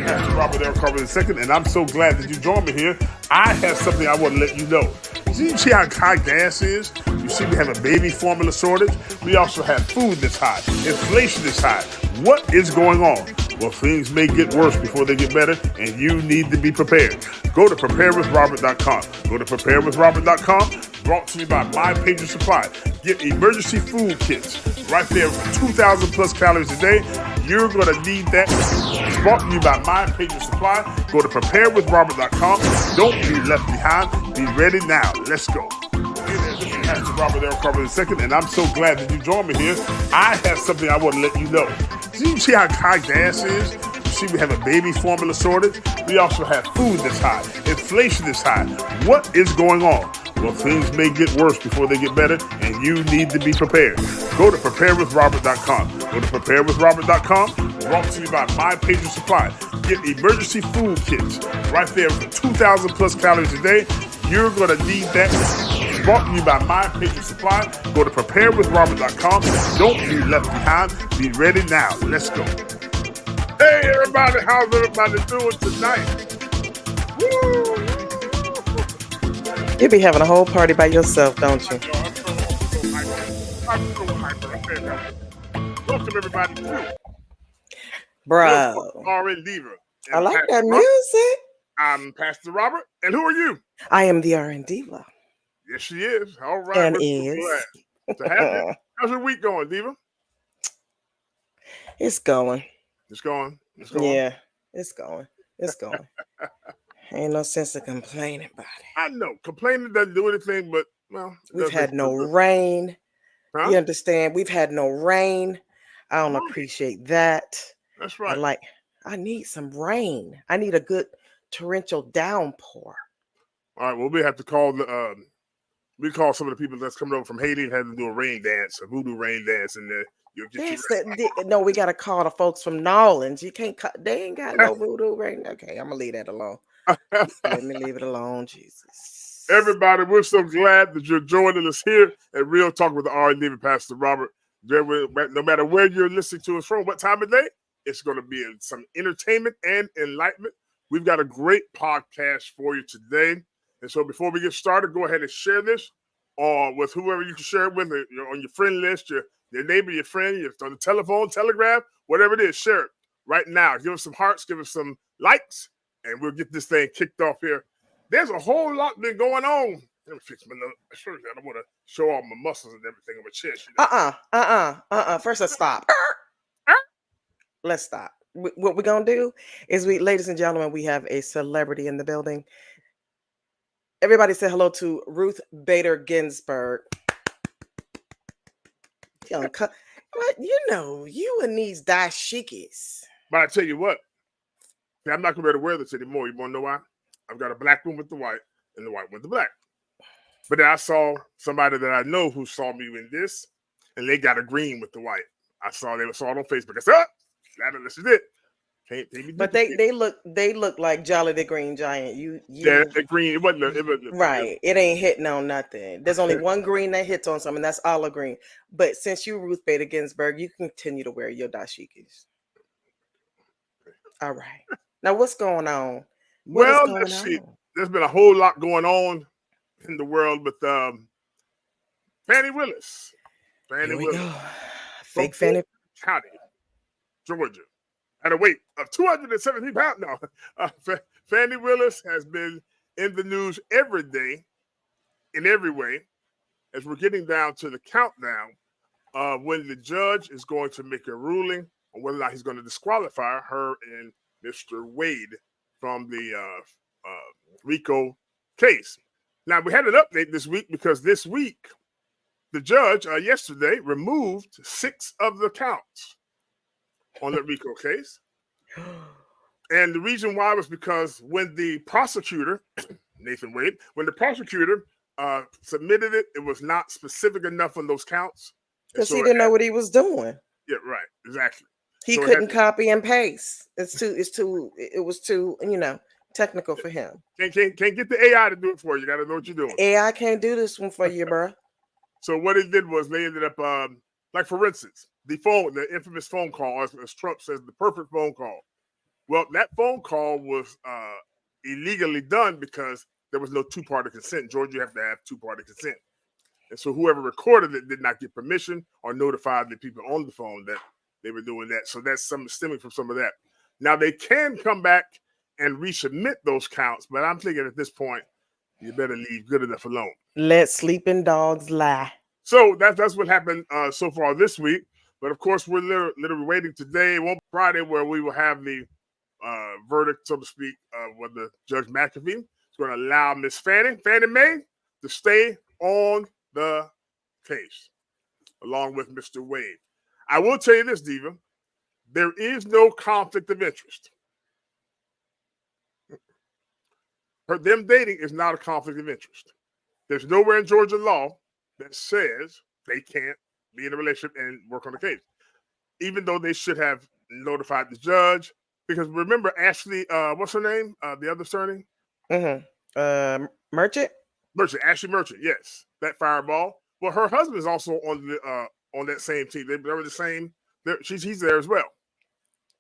Pastor Robert The RNDiva, and I'm so glad that you joined me here. I have something I want to let you know. You see how high gas is? You see we have a baby formula shortage. We also have food that's high. Inflation is high. What is going on? Well, things may get worse before they get better, and you need to be prepared. Go to preparewithrobert.com. Go to preparewithrobert.com. Brought to you by My Pager Supply. Get emergency food kits right there for 2,000 plus calories a day. You're going to need that. It's brought to you by My Pager Supply. Go to preparewithrobert.com. Don't be left behind. Be ready now. Let's go. This is Pastor Robert The RNDiva, and I'm so glad that you joined me here. I have something I want to let you know. You see how high gas is? You see we have a baby formula shortage. We also have food that's high. Inflation is high. What is going on? Well, things may get worse before they get better, and you need to be prepared. Go to preparewithrobert.com. Go to preparewithrobert.com. Brought to you by My Pager Supply. Get emergency food kits right there for 2,000 plus calories a day. You're going to need that. It's brought to you by My Pager Supply. Go to preparewithrobert.com. Don't be left behind. Be ready now. Let's go. Hey, everybody. How's everybody doing tonight? Woo! You be having a whole party by yourself, don't you? I'm so hyper. Welcome everybody to Bro. RN Diva. I like that music. I'm Pastor Robert. And who are you? I am the RN Diva. Yes, she is. All right. And is. To have you. How's your week going, Diva? It's going. It's going. It's going. Yeah, it's going. It's going. Ain't no sense of complaining about it. I know. Complaining doesn't do anything, but, well. We've had no rain. Huh? You understand? We've had no rain. I don't appreciate that. That's right. I need some rain. I need a good torrential downpour. All right. Well, we have to call we call some of the people that's coming over from Haiti and have them do a rain dance, a voodoo rain dance, and you'll get No, we got to call the folks from Nolans. You can't. They ain't got no voodoo rain. Okay, I'm gonna leave that alone. Let me leave it alone, Jesus. Everybody, we're so glad that you're joining us here at Real Talk with the RN Diva, Pastor Robert. No matter where you're listening to us from, what time of day, it's going to be some entertainment and enlightenment. We've got a great podcast for you today. And so before we get started, go ahead and share this with whoever you can share it with, on your friend list, your neighbor, your friend, on the telephone, telegraph, whatever it is, share it right now. Give us some hearts, give us some likes, and we'll get this thing kicked off here. There's a whole lot been going on. Let me fix my shirt. I don't want to show all my muscles and everything on my chest. First, let's stop. Let's stop. What we're going to do is ladies and gentlemen, we have a celebrity in the building. Everybody say hello to Ruth Bader Ginsburg. You and these dashikis. But I tell you what, I'm not going to be able to wear this anymore. You want to know why? I've got a black one with the white and the white with the black. But then I saw somebody that I know who saw me in this, and they got a green with the white. They saw it on Facebook. I said, this is it. But they look like Jolly the Green Giant. Yeah, the green. It wasn't right. It ain't hitting on nothing. There's only one green that hits on something. That's olive green. But since you Ruth Bader Ginsburg, you continue to wear your dashikis. All right. Now what's going on? Let's see. There's been a whole lot going on in the world with Fani Willis. Here we go. Fake Fani. County, Georgia. At a weight of 217 pounds. No, Fani Willis has been in the news every day, in every way, as we're getting down to the countdown of when the judge is going to make a ruling on whether or not he's going to disqualify her and Mr. Wade from the RICO case. Now, we had an update this week because this week, the judge yesterday removed 6 of the counts on the RICO case. And the reason why was because when the prosecutor, Nathan Wade, when the prosecutor submitted it, it was not specific enough on those counts. Because he didn't know what he was doing. Yeah, right, exactly. He couldn't copy and paste. It was too, technical for him. Can't get the AI to do it for you. You got to know what you're doing. AI can't do this one for you, bro. So what it did was they ended up, like for instance, the infamous phone call, as Trump says, the perfect phone call. Well, that phone call was illegally done because there was no two-party consent. In Georgia, you have to have two-party consent. And so whoever recorded it did not get permission or notified the people on the phone that they were doing that. So that's stemming from some of that. Now, they can come back and resubmit those counts, but I'm thinking at this point, you better leave good enough alone. Let sleeping dogs lie. So that's what happened so far this week. But of course, we're literally waiting today. It won't be Friday where we will have the verdict, so to speak, with the Judge McAfee. It's going to allow Miss Fannie Mae, to stay on the case, along with Mr. Wade. I will tell you this, Diva. There is no conflict of interest. Them dating is not a conflict of interest. There's nowhere in Georgia law that says they can't be in a relationship and work on the case, even though they should have notified the judge. Because remember, Ashley, what's her name? The other surname? Merchant, Ashley Merchant. Yes, that fireball. Well, her husband is also on that same team. They were the same. He's there as well.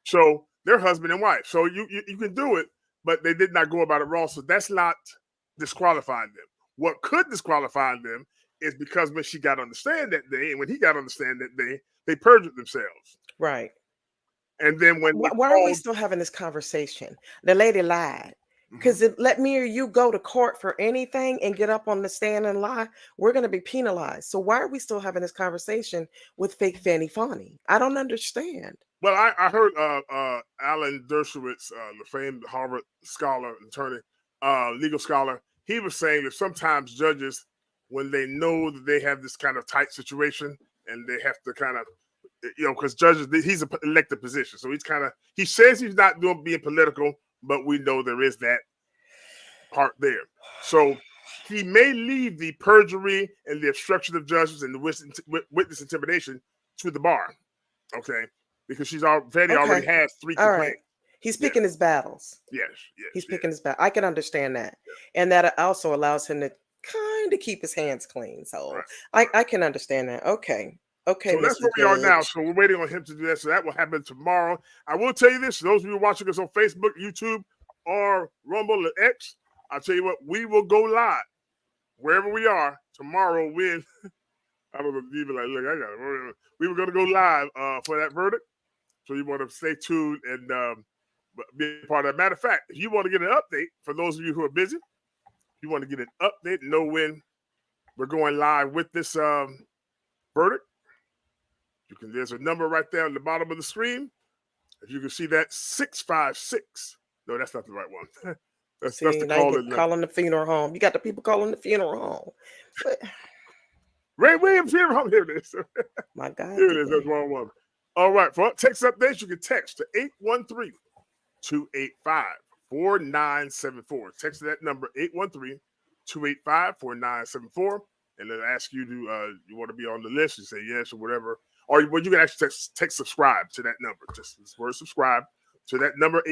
So they're husband and wife. So you can do it, but they did not go about it wrong. So that's not disqualifying them. What could disqualify them is because when she got on the stand that day, and when he got on the stand that day, they perjured themselves. Right. And then why are we still having this conversation? The lady lied. Because let me or you go to court for anything and get up on the stand and lie, we're going to be penalized. So why are we still having this conversation with fake Fani? I don't understand. Well, I heard Alan Dershowitz, the famed Harvard scholar, attorney, legal scholar, he was saying that sometimes judges, when they know that they have this kind of tight situation and they have to kind of, because judges, he's an elected position. So he says he's not being political, but we know there is that part there. So he may leave the perjury and the obstruction of justice and the witness intimidation to the bar. Okay. Because already has 3 complaints. All right. He's picking his battles. Yes. He's picking his battle. I can understand that. Yeah. And that also allows him to kind of keep his hands clean. So I can understand that. Okay. So that's where we are now. So we're waiting on him to do that. So that will happen tomorrow. I will tell you this. Those of you watching us on Facebook, YouTube, or Rumble or X, I'll tell you what, we will go live wherever we are tomorrow with, I don't know, Diva, like, look, I got it. We were going to go live for that verdict. So you want to stay tuned and be a part of that. Matter of fact, if you want to get an update, for those of you who are busy, if you want to get an update and know when we're going live with this verdict, there's a number right there on the bottom of the screen. If you can see that, 656. No, that's not the right one. that's the calling the funeral home. You got the people calling the funeral home. But... Ray Williams funeral home. Here it is. My God. Here it is. That's the wrong one. All right. For text updates, you can text to 813-285-4974. Text to that number, 813-285-4974. And then ask you you want to be on the list. You say yes or whatever. Or you can actually text subscribe to that number. Just this word subscribe to that number,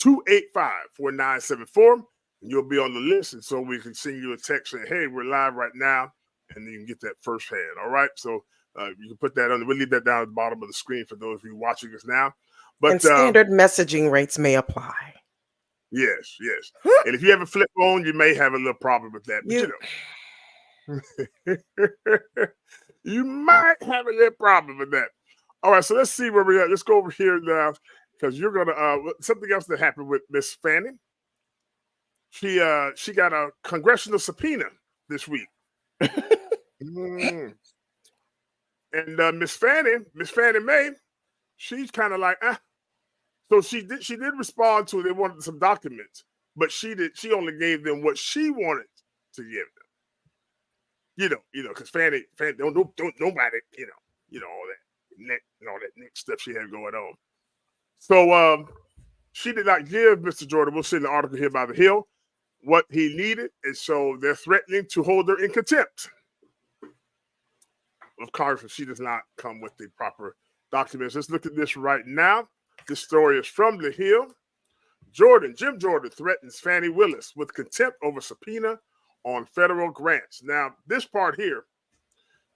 813-285-4974. And you'll be on the list. And so we can send you a text saying, hey, we're live right now. And then you can get that firsthand. All right. So you can put that on. We'll leave that down at the bottom of the screen for those of you watching us now. But and standard messaging rates may apply. Yes. And if you have a flip phone, you may have a little problem with that. But you might have a little problem with that. All right, so let's see where we're at. Let's go over here now, because you're gonna something else that happened with Miss Fani. She got a congressional subpoena this week. And Miss Fannie Mae, she's kind of like, So she did respond to it. They wanted some documents, but she only gave them what she wanted to give them. Because Fannie don't nobody, all that neck stuff she had going on. So she did not give Mr. Jordan, we'll see in the article here by The Hill, what he needed, and so they're threatening to hold her in contempt of Congress if she does not come with the proper documents. Let's look at this right now. This story is from The Hill. Jim Jordan threatens Fani Willis with contempt over subpoena on federal grants. Now, this part here,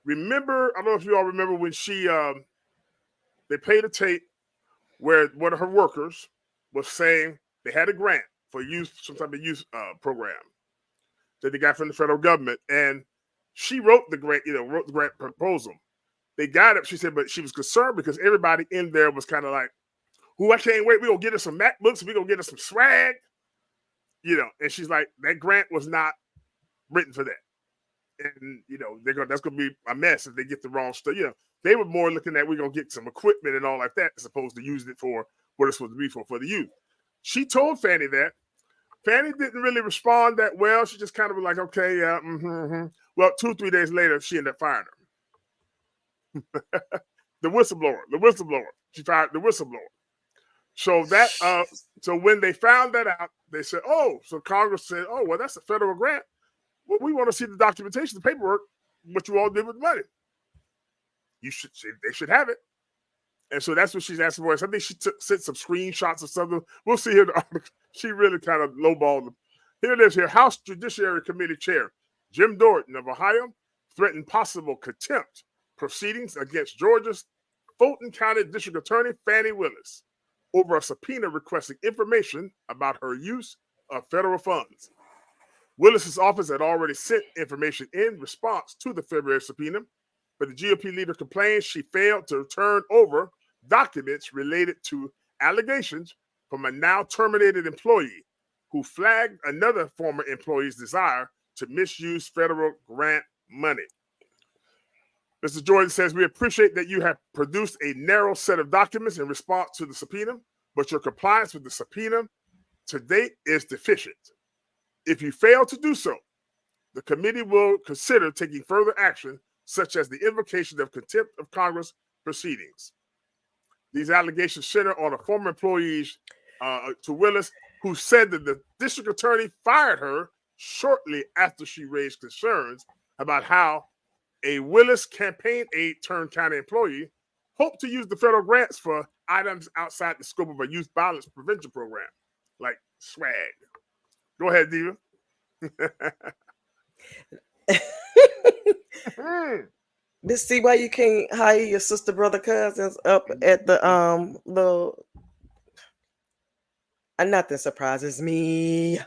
remember, I don't know if you all remember when they played a tape where one of her workers was saying they had a grant for youth, some type of youth program that they got from the federal government. And she wrote the grant, wrote the grant proposal. They got it, she said, but she was concerned because everybody in there was kind of like, I can't wait. We're going to get us some MacBooks. We're going to get us some swag. And she's like, that grant was not written for that. And, that's going to be a mess if they get the wrong stuff. They were more looking at, we're going to get some equipment and all like that, as opposed to using it for what it's supposed to be for the youth. She told Fani that. Fani didn't really respond that well. She just kind of was like, okay, yeah, Well, 2 or 3 days later, she ended up firing her. The whistleblower. She fired the whistleblower. So so when they found that out, they said, so Congress said, well, that's a federal grant. Well, we want to see the documentation, the paperwork, what you all did with the money. They should have it. And so that's what she's asking for. I think she sent some screenshots of something. We'll see here. She really kind of lowballed them. Here it is here. House Judiciary Committee Chair Jim Jordan of Ohio threatened possible contempt proceedings against Georgia's Fulton County District Attorney Fani Willis over a subpoena requesting information about her use of federal funds. Willis's office had already sent information in response to the February subpoena, but the GOP leader complained she failed to turn over documents related to allegations from a now terminated employee who flagged another former employee's desire to misuse federal grant money. Mr. Jordan says, we appreciate that you have produced a narrow set of documents in response to the subpoena, but your compliance with the subpoena to date is deficient. If you fail to do so, the committee will consider taking further action, such as the invocation of contempt of Congress proceedings. These allegations center on a former employee to Willis, who said that the district attorney fired her shortly after she raised concerns about how a Willis campaign aide turned county employee hoped to use the federal grants for items outside the scope of a youth violence prevention program, like swag. Go ahead, Diva. This see why you can't hire your sister, brother, cousins up at the and nothing surprises me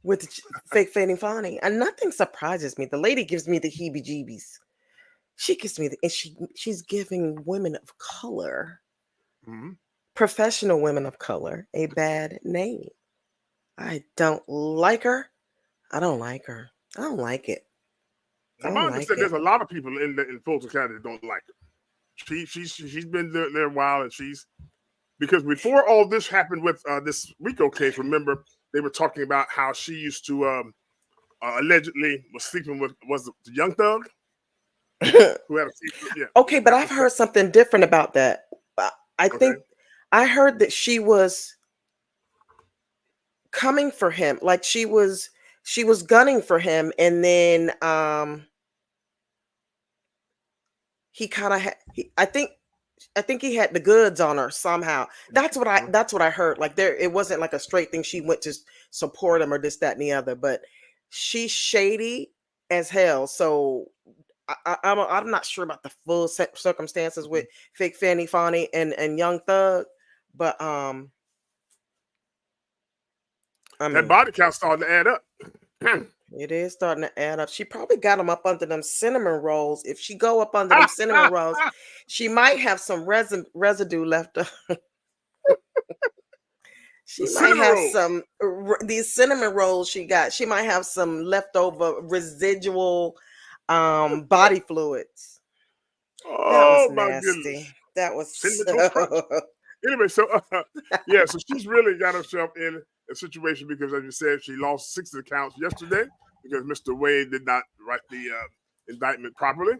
with the fake Fanny Fani. And nothing surprises me. The lady gives me the heebie-jeebies. She gives me she's giving women of color, professional women of color, a bad name. I don't like her. I don't like her. I don't like it. My understanding, there's a lot of people in Fulton County that don't like her. She's been there a while, and because before all this happened with this RICO case, remember they were talking about how she used to allegedly was sleeping with the young thug who had Okay, but I've heard something different about that. I think I heard that she was coming for him, like she was gunning for him, and then he kind of I think he had the goods on her somehow. That's what I heard. Like it wasn't like a straight thing. She went to support him or this, that, and the other. But she's shady as hell. So I'm not sure about the full circumstances with fake Fanny Fani and Young Thug, but that body count starting to add up. It is starting to add up. She probably got them up under them cinnamon rolls. If she go up under them cinnamon rolls, she might have some residue left. She might have some these cinnamon rolls she got. She might have some leftover residual body fluids. Oh, that was my nasty. goodness. That was anyway. So so she's really got herself in a situation because, as you said, she lost 6 accounts yesterday because Mr. Wade did not write the indictment properly.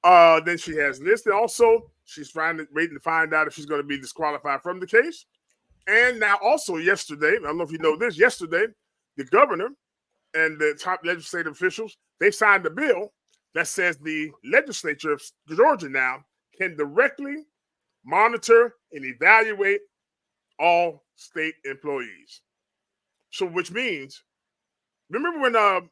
Then she has this. And also, she's waiting to find out if she's going to be disqualified from the case. And now also yesterday, I don't know if you know this, yesterday, the governor and the top legislative officials, they signed a bill that says the legislature of Georgia now can directly monitor and evaluate all state employees. So, which means, remember when Ron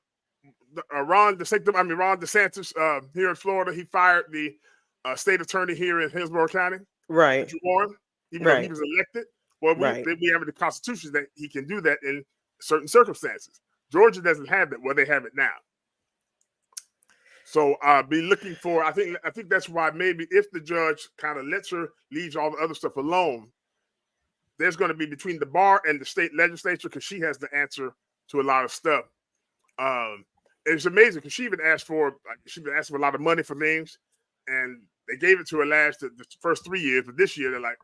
DeSantis here in Florida, he fired the state attorney here in Hillsborough County, right? Warren, even though he was elected. Well, we have in the Constitution that he can do that in certain circumstances. Georgia doesn't have that. Well, they have it now. So be looking for. I think that's why maybe if the judge kind of lets her, leaves all the other stuff alone, there's going to be between the bar and the state legislature, because she has the answer to a lot of stuff. It's amazing because she even asked for a lot of money for things, and they gave it to her the first 3 years, but this year they're like,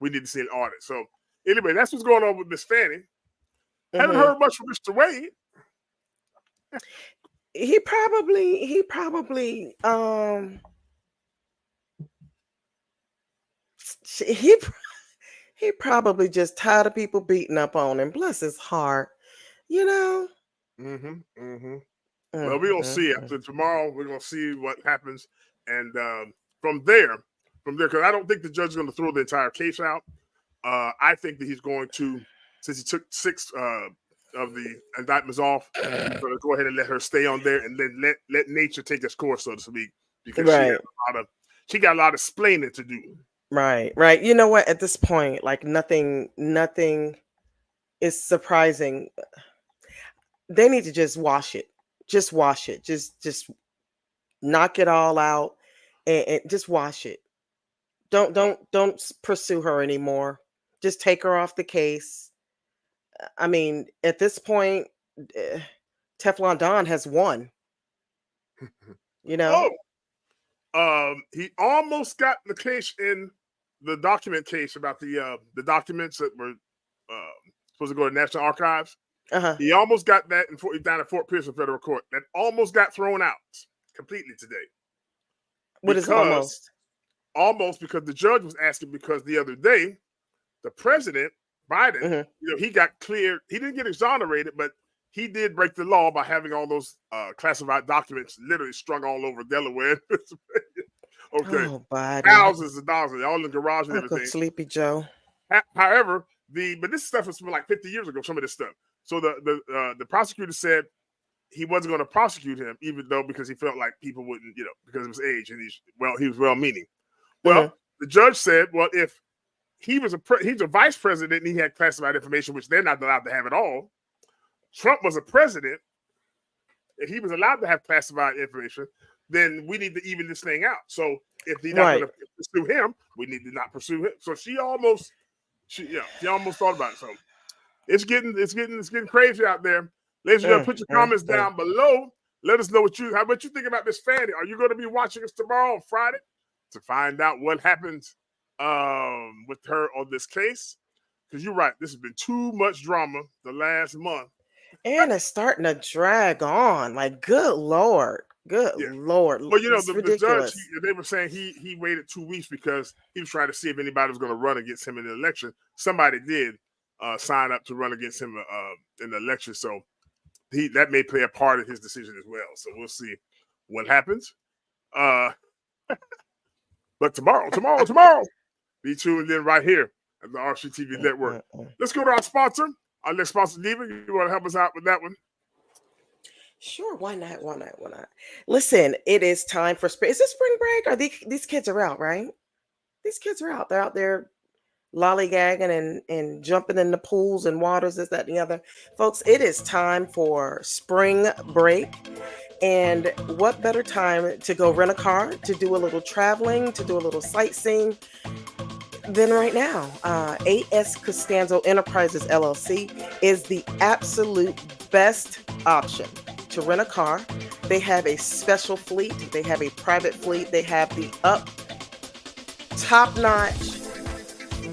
we need to see an audit. So anyway, that's what's going on with Miss Fani. Haven't heard much from Mr. Wade. He probably he probably just tired of people beating up on him. Bless his heart, you know. Well, we're gonna see after tomorrow. We're gonna see what happens, and from there, because I don't think the judge is going to throw the entire case out. I think that he's going to, since he took 6 of the indictments off, he's going to go ahead and let her stay on there, and then let nature take its course, so to speak, because she got a lot of explaining to do. Right. You know what? At this point, like nothing is surprising. They need to just wash it. Just wash it. Just knock it all out and just wash it. Don't pursue her anymore. Just take her off the case. I mean, at this point, Teflon Don has won. You know? He almost got the case in the document case about the documents that were supposed to go to National Archives. He almost got that down at Fort Pierce Federal Court. That almost got thrown out completely today. What is almost? Almost, because the judge was asking, because the other day, the president, Biden, he got cleared. He didn't get exonerated, but he did break the law by having all those classified documents literally strung all over Delaware. Oh, Biden. Thousands of dollars, all in the garage and everything. Sleepy Joe. However, but this stuff was from like 50 years ago, some of this stuff. So the prosecutor said he wasn't going to prosecute him, even though, because he felt like people wouldn't, because of his age, and he was well-meaning. Well, the judge said, well, if he's a vice president and he had classified information, which they're not allowed to have at all. Trump was a president, and he was allowed to have classified information, then we need to even this thing out. So if he's not going to pursue him, we need to not pursue him. So she almost thought about it. So it's getting crazy out there. Ladies and gentlemen, put your comments down below. Let us know how about you think about Miss Fani. Are you going to be watching us tomorrow on Friday to find out what happens with her on this case? Because you're right, this has been too much drama the last month. And it's starting to drag on. Like, good Lord. Good Lord. Well, the judge, they were saying he waited 2 weeks because he was trying to see if anybody was going to run against him in the election. Somebody did sign up to run against him in the election. So that may play a part in his decision as well. So we'll see what happens. But tomorrow, be tuned in right here at the RCTV Network. Let's go to our sponsor. Our next sponsor, Diva. You want to help us out with that one? Sure, why not? Listen, it is time for spring. Is it spring break? Or these kids are out, right? These kids are out. They're out there lollygagging and jumping in the pools and waters, this, that, and the other. Folks, it is time for spring break. And what better time to go rent a car, to do a little traveling, to do a little sightseeing than right now. A.S. Costanzo Enterprises, LLC is the absolute best option to rent a car. They have a special fleet. They have a private fleet. They have the top-notch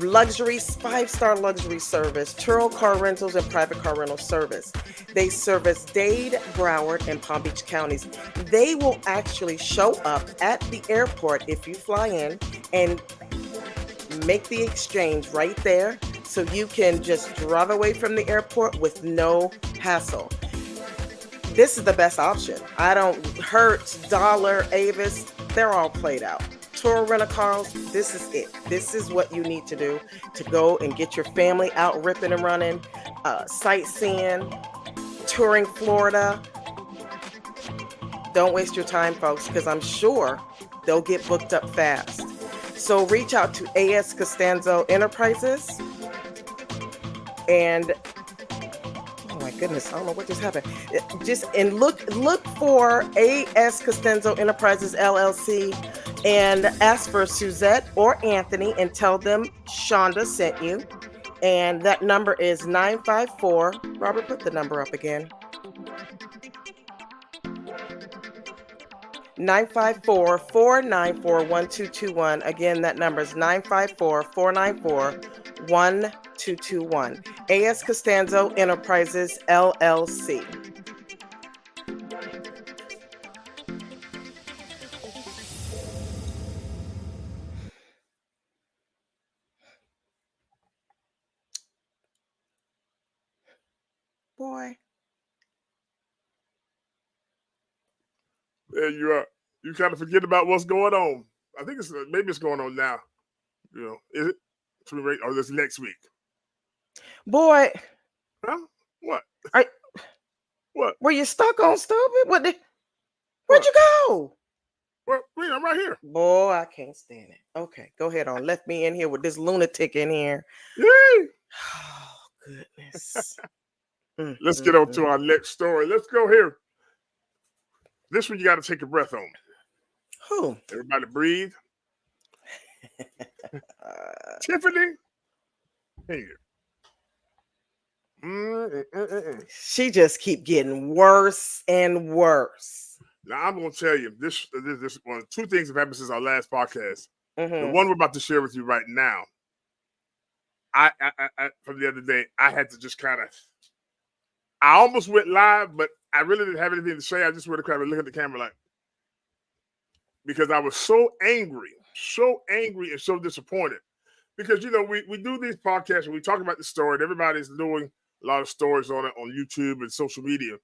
luxury, 5-star luxury service, Turo car rentals, and private car rental service. They service Dade, Broward, and Palm Beach counties. They will actually show up at the airport if you fly in and make the exchange right there so you can just drive away from the airport with no hassle. This is the best option. I don't, Hertz, Dollar, Avis, they're all played out. Tour rent-a-cars, this is it. This is what you need to do to go and get your family out ripping and running, sightseeing, touring Florida. Don't waste your time, folks, because I'm sure they'll get booked up fast. So reach out to A.S. Costanzo Enterprises. And oh my goodness, I don't know what just happened. Look for A.S. Costanzo Enterprises LLC and ask for Suzette or Anthony and tell them Shonda sent you. And that number is 954. Robert, put the number up again. 954-494-1221. Again, that number is 954-494-1221. A.S. Costanzo Enterprises, LLC. Boy. There you are. You kind of forget about what's going on. I think maybe it's going on now. You know, is it? Or this next week? Boy. Huh? What? What? Were you stuck on stupid? Where'd you go? Well, I'm right here. Boy, I can't stand it. Okay, go ahead on. Left me in here with this lunatic in here. Yay! Oh, goodness. Let's get on to our next story. Let's go here. This one you got to take a breath on. Who? Everybody breathe. Tiffany. Here. She just keep getting worse and worse. Now I'm gonna tell you this one. Two things have happened since our last podcast. The one we're about to share with you right now. I from the other day, I had to just kind of. I almost went live, but I really didn't have anything to say. I just wanted to kind of look at the camera like, because I was so angry and so disappointed. Because, you know, we do these podcasts and we talk about the story, and everybody's doing a lot of stories on it on YouTube and social media.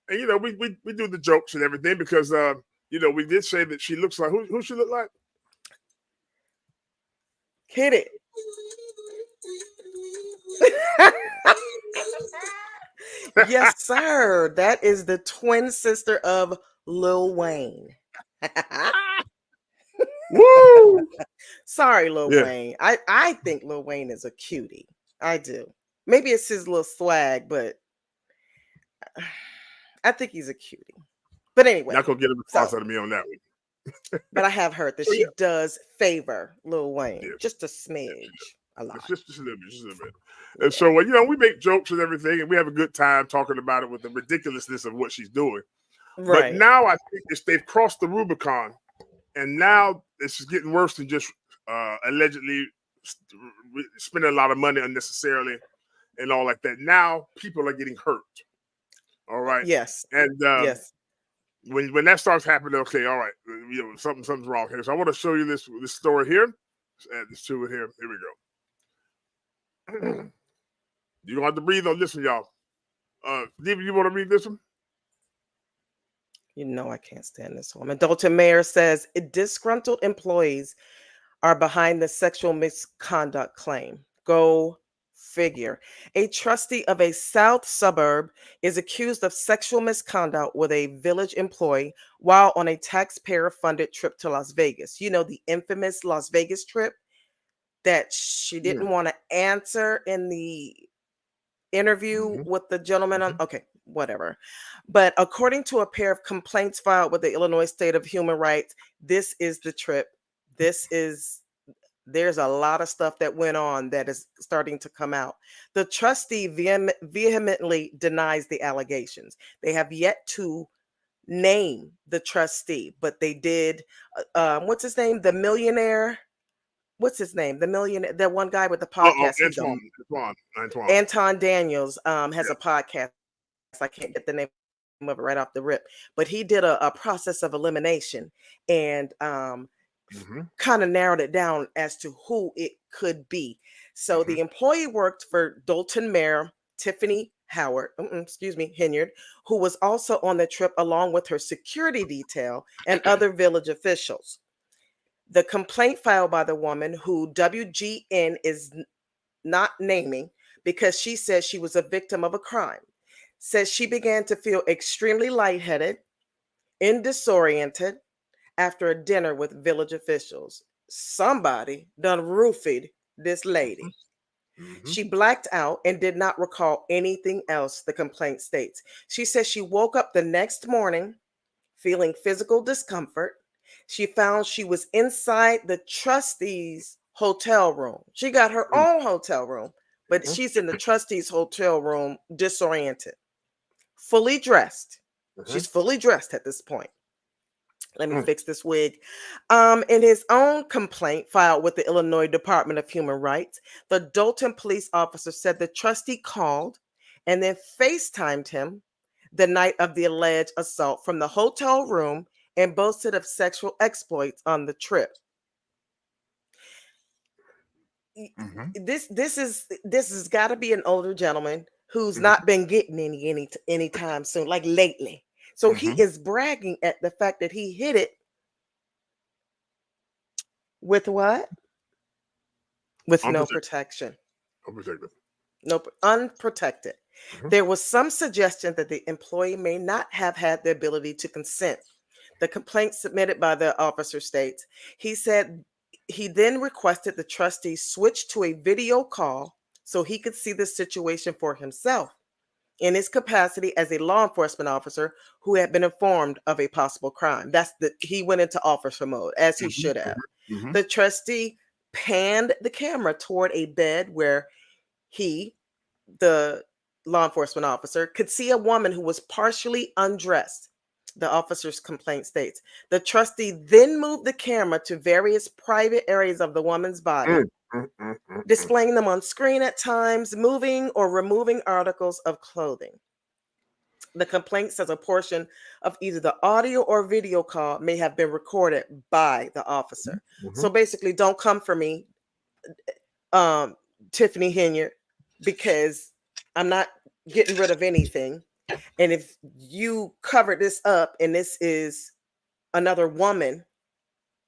And, you know, we do the jokes and everything because, you know, we did say that she looks like, who she look like? Hit it. Yes, sir. That is the twin sister of Lil Wayne. Woo! Sorry, Lil Wayne. I think Lil Wayne is a cutie. I do. Maybe it's his little swag, but I think he's a cutie. But anyway. Not going to get a response out of me on that one. But I have heard that she does favor Lil Wayne. Just a smidge. A lot. Just a little bit. And so, you know, we make jokes and everything, and we have a good time talking about it with the ridiculousness of what she's doing. Right. But now I think they've crossed the Rubicon, and now it's getting worse than just allegedly spending a lot of money unnecessarily and all like that. Now people are getting hurt. All right. Yes. And yes. When that starts happening, okay, all right, you know, something's wrong here. So I want to show you this story here. Let's add this to it here. Here we go. You're gonna have to breathe on this one, y'all. Diva, you want to read this one? You know I can't stand this woman. Dalton Mayer says disgruntled employees are behind the sexual misconduct claim. Go figure. A trustee of a South suburb is accused of sexual misconduct with a village employee while on a taxpayer-funded trip to Las Vegas. You know, the infamous Las Vegas trip that she didn't want to answer in the interview with the gentleman on. Okay, whatever. But according to a pair of complaints filed with the Illinois State of Human Rights, this is the trip. There's a lot of stuff that went on that is starting to come out. The trustee vehemently denies the allegations. They have yet to name the trustee, but they did. What's his name? The millionaire. What's his name? The millionaire, that one guy with the podcast. Anton Daniels has a podcast. I can't get the name of it right off the rip, but he did a process of elimination, and kind of narrowed it down as to who it could be. So the employee worked for Dolton Mayor Tiffany Henyard, who was also on the trip along with her security detail and other village officials. The complaint filed by the woman, who WGN is not naming because she says she was a victim of a crime, says she began to feel extremely lightheaded and disoriented after a dinner with village officials. Somebody done roofied this lady. She blacked out and did not recall anything else, the complaint states. She says she woke up the next morning feeling physical discomfort. She found she was inside the trustee's hotel room. She got her own hotel room, but she's in the trustee's hotel room disoriented, fully dressed. She's fully dressed at this point. Let me fix this wig. In his own complaint filed with the Illinois Department of Human Rights, the Dolton police officer said the trustee called and then FaceTimed him the night of the alleged assault from the hotel room and boasted of sexual exploits on the trip. This has got to be an older gentleman who's not been getting any time soon, like lately. So he is bragging at the fact that he hit it with what? With no protection. Unprotected. No, unprotected. There was some suggestion that the employee may not have had the ability to consent. The complaint submitted by the officer states, he said he then requested the trustee switch to a video call so he could see the situation for himself in his capacity as a law enforcement officer who had been informed of a possible crime. He went into officer mode, as he should have. The trustee panned the camera toward a bed where he, the law enforcement officer, could see a woman who was partially undressed. The officer's complaint states. The trustee then moved the camera to various private areas of the woman's body, displaying them on screen at times, moving or removing articles of clothing. The complaint says a portion of either the audio or video call may have been recorded by the officer. So basically, don't come for me, Tiffany Henyard, because I'm not getting rid of anything. And if you cover this up and this is another woman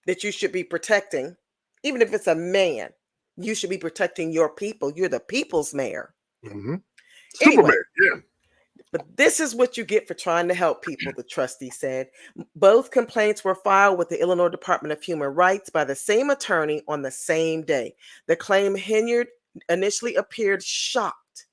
that you should be protecting, even if it's a man, you should be protecting your people. You're the people's mayor. Anyway, yeah. But this is what you get for trying to help people, the trustee said. Both complaints were filed with the Illinois Department of Human Rights by the same attorney on the same day. The claim Henyard initially appeared shocked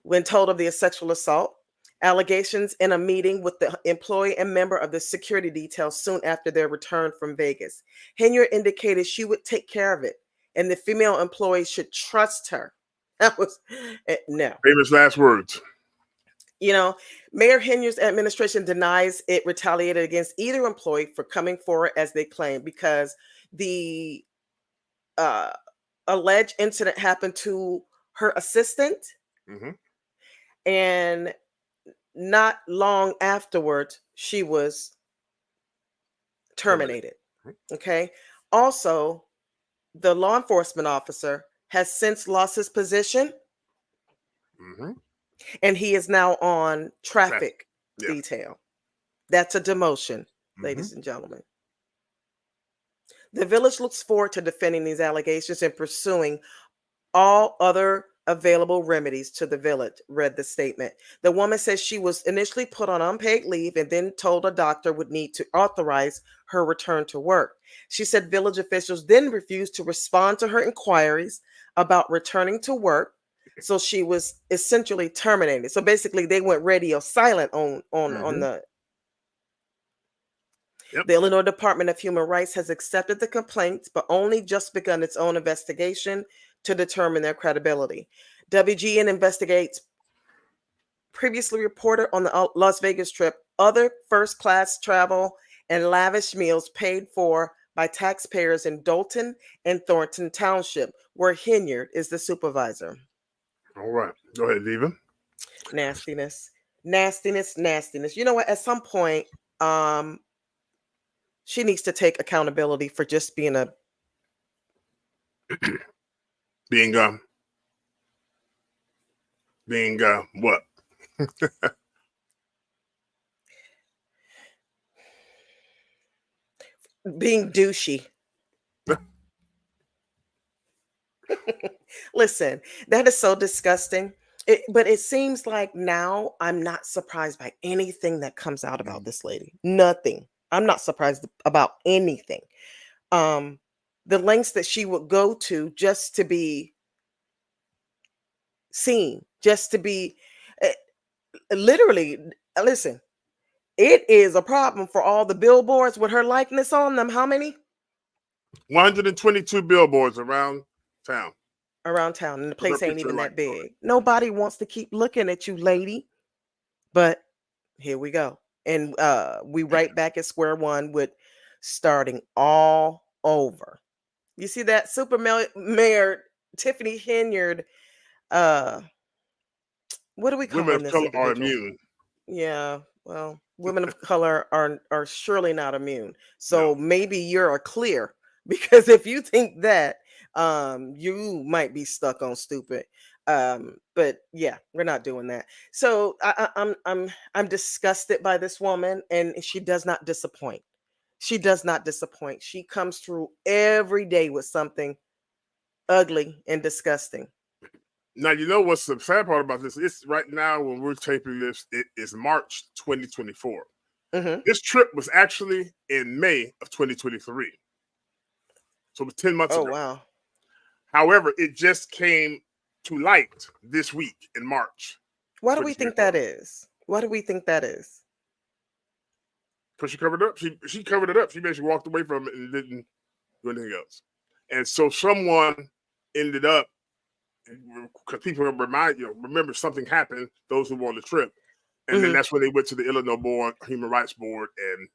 when told of the sexual assault allegations in a meeting with the employee and member of the security detail soon after their return from Vegas. Henyard indicated she would take care of it and the female employee should trust her. That was no. Famous last words. You know, Mayor Henyard's administration denies it retaliated against either employee for coming forward as they claim, because the alleged incident happened to her assistant, and not long afterwards, she was terminated. Okay. Also, the law enforcement officer has since lost his position. And he is now on traffic detail. That's a demotion, ladies and gentlemen. The village looks forward to defending these allegations and pursuing all other available remedies to the village, read the statement. The woman says she was initially put on unpaid leave and then told a doctor would need to authorize her return to work. She said village officials then refused to respond to her inquiries about returning to work. So she was essentially terminated. So basically they went radio silent on the The Illinois Department of Human Rights has accepted the complaints, but only just begun its own investigation to determine their credibility. WGN investigates previously reported on the Las Vegas trip other first-class travel and lavish meals paid for by taxpayers in Dolton and Thornton Township, where Henyard is the supervisor. All right. Go ahead, Diva. Nastiness. You know what? At some point, She needs to take accountability for just being a being what? being douchey. Listen, that is so disgusting. But it seems like now I'm not surprised by anything that comes out about this lady. Nothing. I'm not surprised about anything. The lengths that she would go to just to be seen, just to be literally, listen, it is a problem for all the billboards with her likeness on them. How many? 122 billboards around town. Around town, and the With her place ain't picture even like that big. Nobody wants to keep looking at you, lady. But here we go. And we right back at square one with starting all over. You see that super mayor Tiffany Henyard, what do we women call of this color are individual? immune. Yeah, well, women of color are surely not immune. No. So maybe you're a clear, because if you think that, you might be stuck on stupid. But yeah, we're not doing that. So I'm disgusted by this woman, and she does not disappoint. She does not disappoint. She comes through every day with something ugly and disgusting. Now, you know what's the sad part about this? It's right now when we're taping this, it is March 2024. Mm-hmm. This trip was actually in May of 2023. So it was 10 months Oh, ago. wow. However, it just came to light this week in March. Why do we think that is? Why do we think that is? Because she covered it up. She covered it up. She basically walked away from it and didn't do anything else. And so someone ended up, because people remember something happened, those who were on the trip. And then that's when they went to the Illinois Board, Human Rights Board, and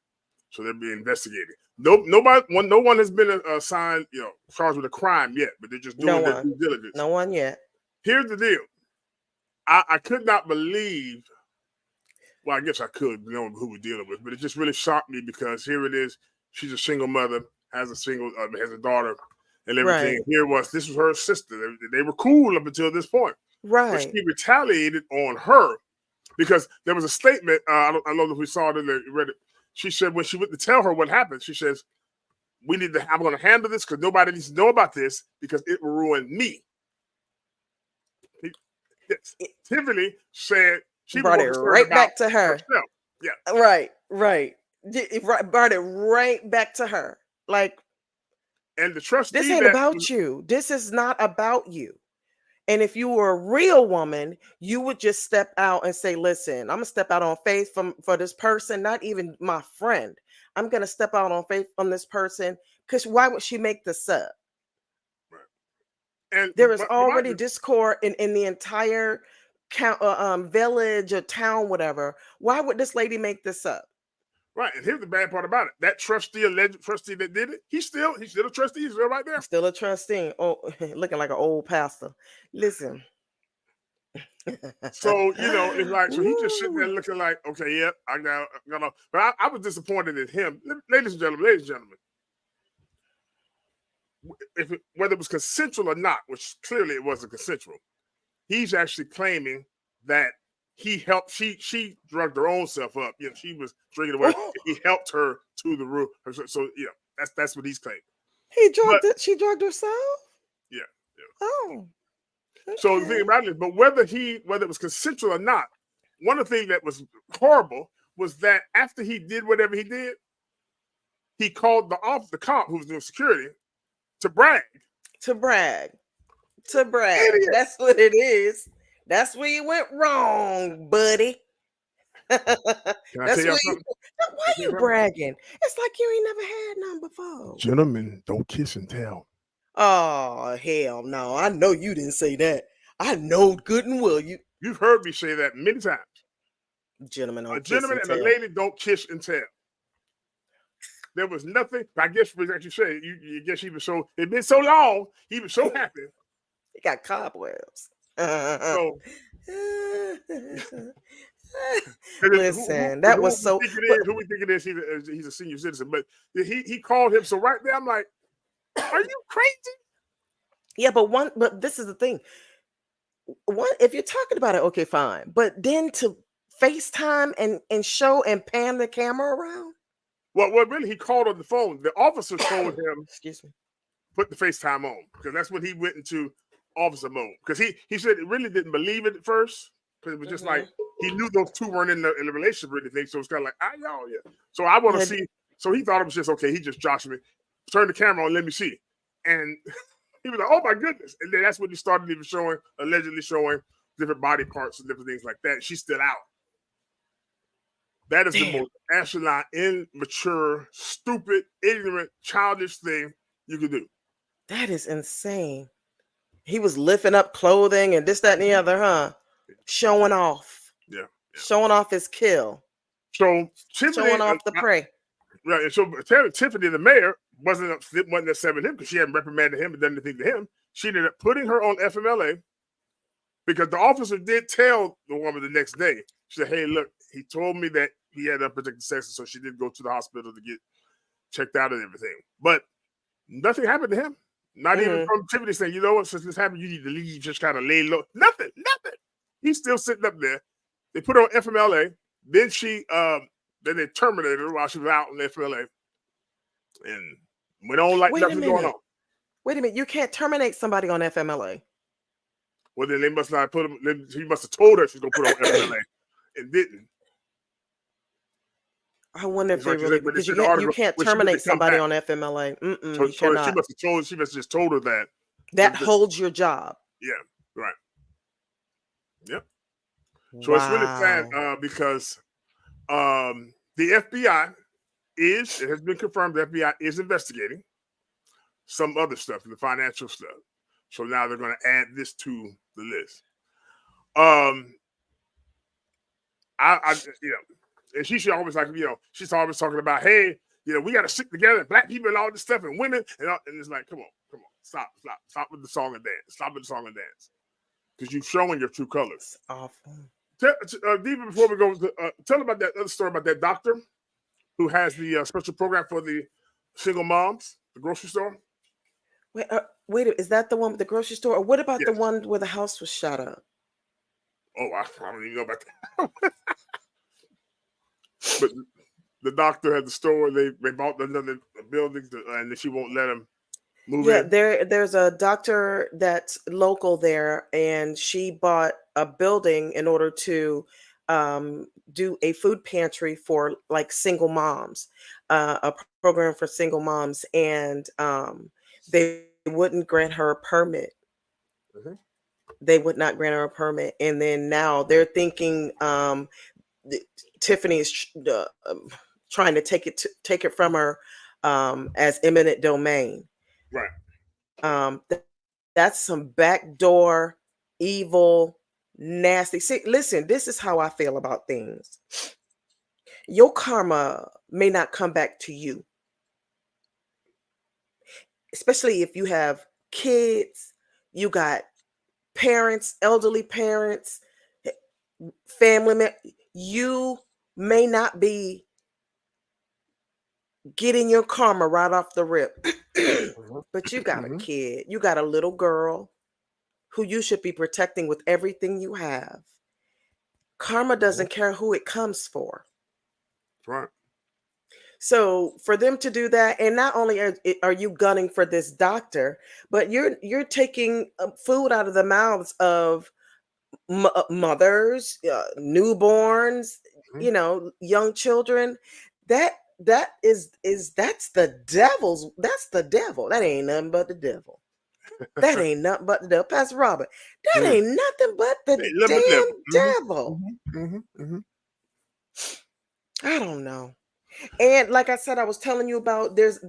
so they're being investigated. No one has been assigned, charged with a crime yet, but they're just doing their due diligence. No one yet. Here's the deal. I could not believe, well, I guess I could know who we're dealing with, but it just really shocked me because here it is. She's a single mother, has a daughter, and everything. Right. This was her sister. They were cool up until this point. Right. But she retaliated on her because there was a statement. I don't know if we saw it in the read it. She said when she went to tell her what happened, she says, I'm going to handle this because nobody needs to know about this because it will ruin me. Tiffany said she brought it right back to her. Herself. Yeah. Right. Brought it right back to her. Like, and the trustee. This ain't about you. This is not about you. And if you were a real woman, you would just step out and say, listen, I'm going to step out on faith for this person, not even my friend. I'm going to step out on faith on this person, because why would she make this up? Right. And there is already discord in the entire village or town, whatever. Why would this lady make this up? Right. And here's the bad part about it. That trustee, alleged trustee that did it, he's still a trustee. He's still right there. Still a trustee. Oh, looking like an old pastor. Listen. So, it's like, so he just sitting there looking like, okay, yeah, I got, but I was disappointed in him. Ladies and gentlemen, whether it was consensual or not, which clearly it wasn't consensual, he's actually claiming that he helped, she drugged her own self up. She was drinking away. He helped her to the room. So, that's what he's claiming. She drugged herself? Yeah. Oh. Okay. So the thing about it is, but whether it was consensual or not, one of the things that was horrible was that after he did whatever he did, he called the cop who was doing security to brag. Idiot. That's what it is. That's where you went wrong, buddy. Can I tell you something? Why are you bragging? It's like you ain't never had none before. Gentlemen, don't kiss and tell. Oh, hell no. I know you didn't say that. I know good and well you've heard me say that many times. Gentlemen don't kiss gentleman and a lady don't kiss and tell. There was nothing. I guess as you say, you guess he was so, it'd been so long, he was so happy. He got cobwebs. So Listen, that was so. Who we think it is? He's a senior citizen, but he called him. So right there, I'm like, are you crazy? Yeah, but this is the thing. One, if you're talking about it, okay, fine. But then to FaceTime and show and pan the camera around. Well, really, he called on the phone. The officer told him, excuse me, put the FaceTime on, because that's when he went into officer mode. Because he said it really didn't believe it at first, because it was just like he knew those two weren't in the relationship or anything. So it's kind of like, y'all, yeah. So I want to see. So he thought it was just okay. He just joshed me. Turn the camera on, let me see. And he was like, oh my goodness. And then that's when he started even allegedly showing different body parts and different things like that. She stood out. That is the most asinine, immature, stupid, ignorant, childish thing you could do. That is insane. He was lifting up clothing and this, that, and the other, huh? Showing off. Yeah. Showing off his kill. So Tiffany, showing off the prey. Right. And so Tiffany, the mayor, wasn't upset with him because she hadn't reprimanded him and done anything to him. She ended up putting her on FMLA because the officer did tell the woman the next day. She said, hey, look, he told me that he had unprotected sex, so she did go to the hospital to get checked out and everything. But nothing happened to him. Not even from Tiffany saying, you know what, since this happened, you need to leave, just kind of lay low. Nothing. He's still sitting up there. They put her on FMLA. Then then they terminated her while she was out on FMLA. And went on like nothing going on. Wait a minute, you can't terminate somebody on FMLA. Well, then they must not put him. He must have told her she's gonna put her on FMLA and didn't. I wonder if they really, because you can't terminate somebody on FMLA. So she must have just told her that. That holds your job. Yeah, right. Yep. So it's really sad because the FBI it has been confirmed the FBI is investigating some other stuff, the financial stuff. So now they're going to add this to the list. And she should always she's always talking about, hey, we got to stick together, Black people and all this stuff, and women, and it's like, come on, stop with the song and dance, because you're showing your true colors. Awful. Diva, before we go, tell about that other story about that doctor who has the special program for the single moms, the grocery store. Wait, is that the one with the grocery store, or what about the one where the house was shot up? Oh, I don't even know about that. But the doctor had the store. They bought another building, and she won't let him move in. There's a doctor that's local there, and she bought a building in order to do a food pantry for like single moms, a program for single moms, and they wouldn't grant her a permit. They would not grant her a permit, and then now they're thinking Tiffany is trying to take it from her as eminent domain. Right. That's some backdoor, evil, nasty. See, listen, this is how I feel about things. Your karma may not come back to you, especially if you have kids, you got parents, elderly parents, family members. You may not be getting your karma right off the rip, but you got a kid, you got a little girl who you should be protecting with everything you have. Karma doesn't care who it comes for. Right. So for them to do that, and not only are you gunning for this doctor, but you're taking food out of the mouths of mothers, newborns, young children. That's the devil's. That's the devil. That ain't nothing but the devil. That ain't nothing but the devil. Pastor Robert, that ain't nothing but the devil. I don't know. And like I said, I was telling you about there's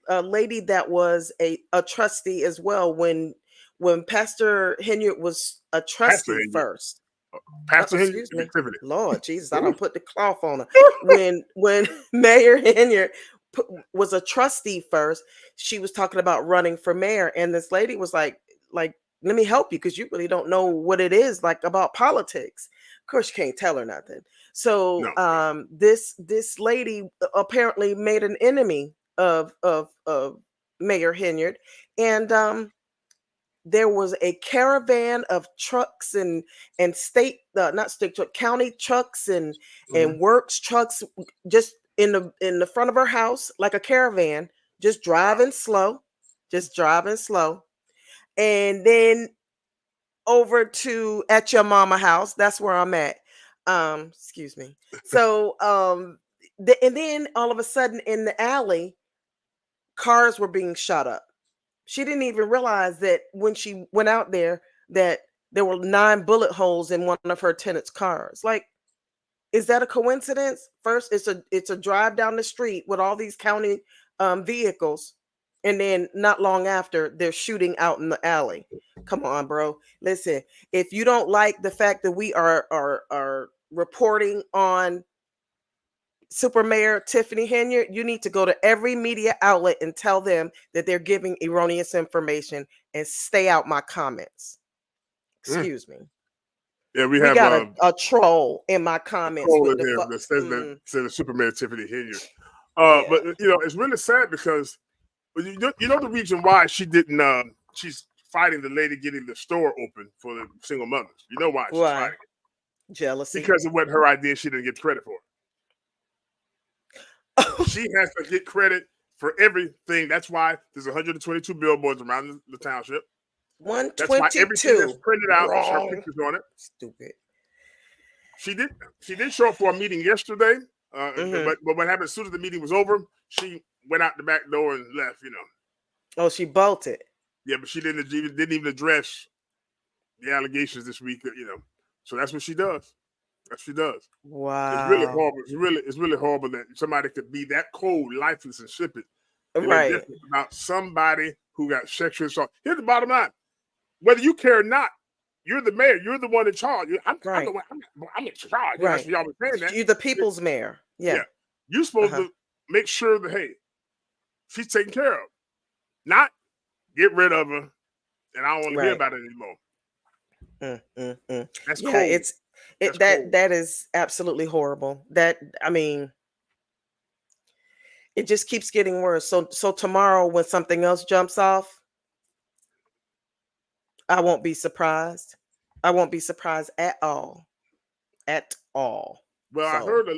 a lady that was a trustee as well when Pastor Henyard was a trustee first. Pastor Henyard, excuse me. Lord Jesus, I don't put the cloth on her. When Mayor Henyard was a trustee first, she was talking about running for mayor, and this lady was like, let me help you because you really don't know what it is like about politics. Of course, you can't tell her nothing. So No. this lady apparently made an enemy of Mayor Henyard, and there was a caravan of trucks and state not state truck, county trucks and works trucks just in the front of her house, like a caravan, just driving slow, and then over to at your mama house. That's where I'm at. Excuse me. So and then all of a sudden in the alley, cars were being shot up. She didn't even realize that when she went out there that there were 9 bullet holes in one of her tenants' cars. Like, is that a coincidence? First, it's a drive down the street with all these county vehicles, and then not long after, they're shooting out in the alley. Come on, bro. Listen, if you don't like the fact that we are reporting on Super Mayor Tiffany Henyard, you need to go to every media outlet and tell them that they're giving erroneous information and stay out my comments. Excuse me. Yeah, we We have got a troll in my comments with in the here that says that said Super Mayor Tiffany Henyard. But it's really sad because you know the reason why she didn't. She's fighting the lady getting the store open for the single mothers. You know why she's fighting it? Jealousy. Because it wasn't her idea. She didn't get credit for it. She has to get credit for everything. That's why there's 122 billboards around the township. 122. That's why everything that's printed out has her pictures on it. Stupid. She did show up for a meeting yesterday, but what happened as soon as the meeting was over, she went out the back door and left. Oh, she bolted. Yeah, but she didn't even address the allegations this week. So that's what she does. That's what she does. Wow. It's really horrible. It's really horrible that somebody could be that cold, lifeless, and ship it. Right. About somebody who got sexually assaulted. Here's the bottom line: whether you care or not, you're the mayor. You're the one in charge. I'm in charge. Right. Y'all been saying that. You're the people's mayor. Yeah. You're supposed to make sure that, hey, she's taken care of. Not get rid of her, and I don't want to hear about it anymore. That's cold. That is absolutely horrible. It just keeps getting worse. So tomorrow when something else jumps off, I won't be surprised. I won't be surprised at all. At all. Well, I heard a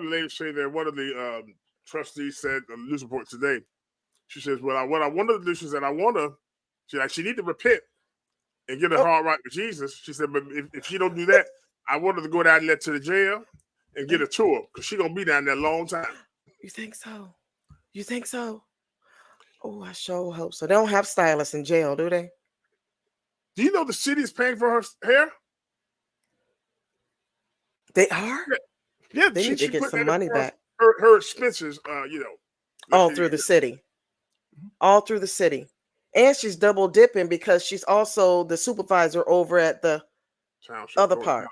lady say that one of the trustees said on the news report today. She says, "Well, what I want to do is that she need to repent and get her heart right with Jesus." She said, "But if she don't do that, I want her to go down there to the jail and get a tour because she's gonna be down there a long time." You think so? You think so? Oh, I sure hope so. They don't have stylists in jail, do they? Do you know the city is paying for her hair? They are? Yeah, they need to get some money back. Her expenses, all through the city. All through the city. And she's double dipping because she's also the supervisor over at the other part,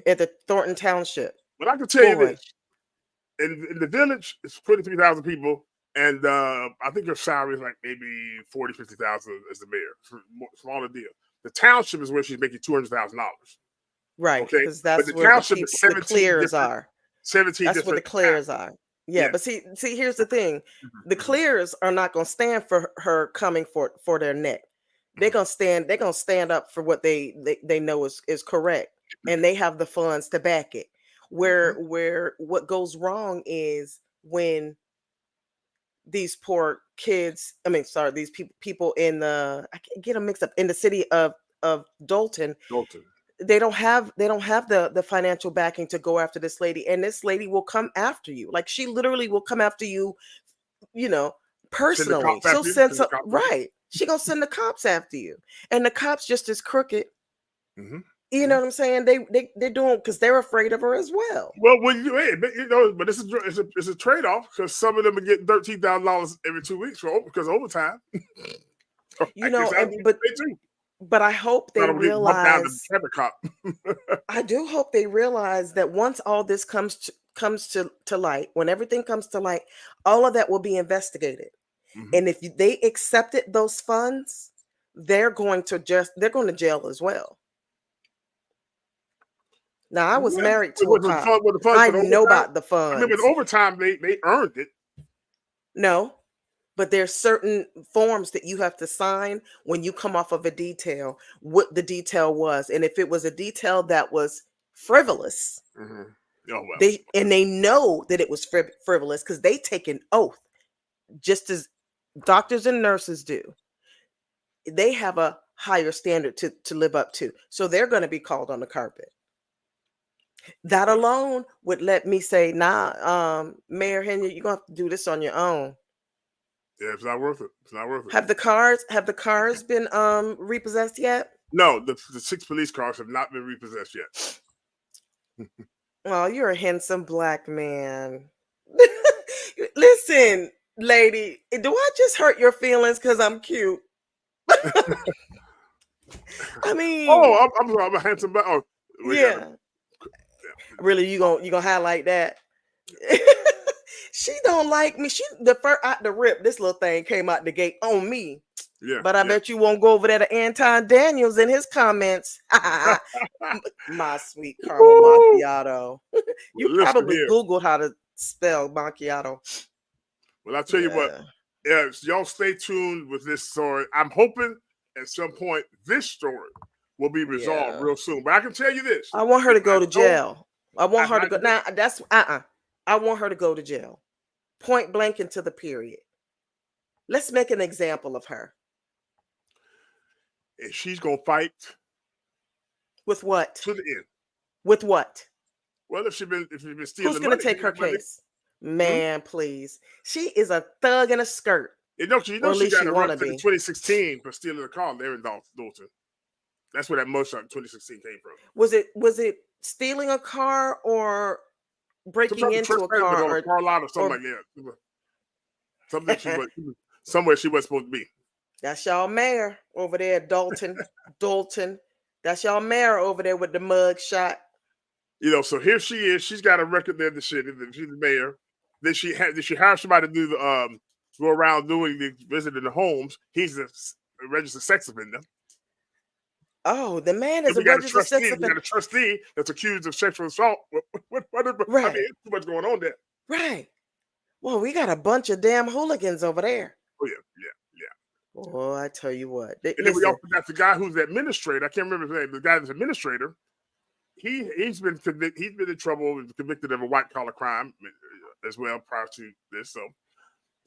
at the Thornton Township. But I can tell you this. In the village, it's 23,000 people, and I think her salary is like maybe 40,000, 50,000 as the mayor. Smaller deal. The township is where she's making $200,000. Right, because that's where the clears are. 17. That's where the clears are. Yeah, but see, here's the thing: the clears are not going to stand for her coming for their neck. They're gonna stand. They're gonna stand up for what they know is correct, and they have the funds to back it. Where what goes wrong is when these poor kids. These people in I get them mixed up in the city of Dalton. They don't have the financial backing to go after this lady, and this lady will come after you. Like, she literally will come after you, personally. She'll send some, right. She gonna send the cops after you, and the cops just as crooked. You know what I'm saying? They're doing because they're afraid of her as well. Well, but it's a trade off because some of them are getting $13,000 every 2 weeks because of overtime. But I hope they realize. I do hope they realize that once all this comes to light, when everything comes to light, all of that will be investigated. And if they accepted those funds, they're going to jail as well. Now, I was What? married to a Was the cop. fun? Was the fun I for the know overtime? about the I mean, with funds. overtime, they earned it. No, but there's certain forms that you have to sign when you come off of a detail, what the detail was. And if it was a detail that was frivolous, Mm-hmm. Oh well. they know that it was frivolous because they take an oath, just as doctors and nurses do. They have a higher standard to live up to. So they're going to be called on the carpet. That alone would let me say, nah, Mayor Henyard, you're going to have to do this on your own. Yeah, it's not worth it. It's not worth it. Have the cars been repossessed yet? No, the 6 police cars have not been repossessed yet. Oh, you're a handsome black man. Listen, lady, do I just hurt your feelings because I'm cute? I mean, Oh, I'm a handsome black. Oh, yeah. Really, you gonna highlight that? She don't like me. She the first out the rip. This little thing came out the gate on me. Yeah, but I bet you won't go over there to Anton Daniels in his comments. My sweet caramel macchiato. You Listen probably here. Googled how to spell macchiato. Well, I'll tell you what. Yeah, y'all stay tuned with this story. I'm hoping at some point this story will be resolved real soon. But I can tell you this: I want her to go to jail. I want her to go. Now that's I want her to go to jail, point blank into the period. Let's make an example of her. And she's gonna fight with what? To the end. With what? Well, if she's been stealing, who's gonna take her case? Man, please. She is a thug in a skirt. You know she got arrested in 2016 for stealing a car there in Dalton. That's where that mugshot in 2016 came from. Was it stealing a car or breaking into a car or a car lot or something like that? Something somewhere she wasn't supposed to be. That's y'all mayor over there, Dalton. That's y'all mayor over there with the mug shot. You know, so here she is. She's got a record there. She's the mayor. Then she hire somebody to do the go around visiting the homes. He's a registered sex offender. Oh, the man is a registered sex offender. We got a trustee that's accused of sexual assault. Right. I mean, it's too much going on there. Right. Well, we got a bunch of damn hooligans over there. Oh yeah. Oh, I tell you what. And then we also got the guy who's the administrator. I can't remember his name. The guy that's administrator. He's been convicted. He's been in trouble. Convicted of a white collar crime as well prior to this. So,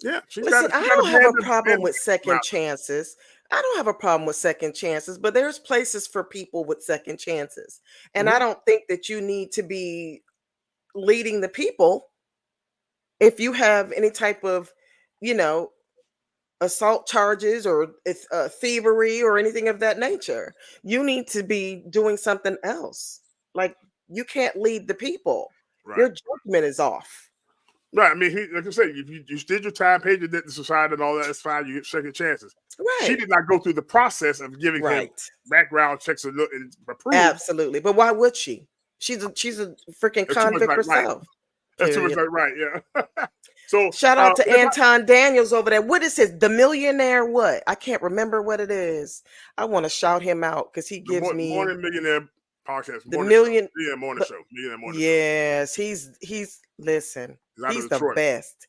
yeah. I don't have a problem with second chances. I don't have a problem with second chances, but there's places for people with second chances, and I don't think that you need to be leading the people if you have any type of, assault charges or thievery or anything of that nature. You need to be doing something else. Like, you can't lead the people. Right. Your judgment is off. Right. I mean, like I said, if you did your time, paid your debt to society and all that, it's fine. You get second chances. Right. She did not go through the process of giving him background checks and approve. Absolutely. But why would she? She's a freaking convict herself. That's too much right. Yeah. So shout out to Anton Daniels over there. What is his? The Millionaire what? I can't remember what it is. I want to shout him out because he gives me Morning Millionaire podcast. Morning show. Yes, he's listen. He's the best.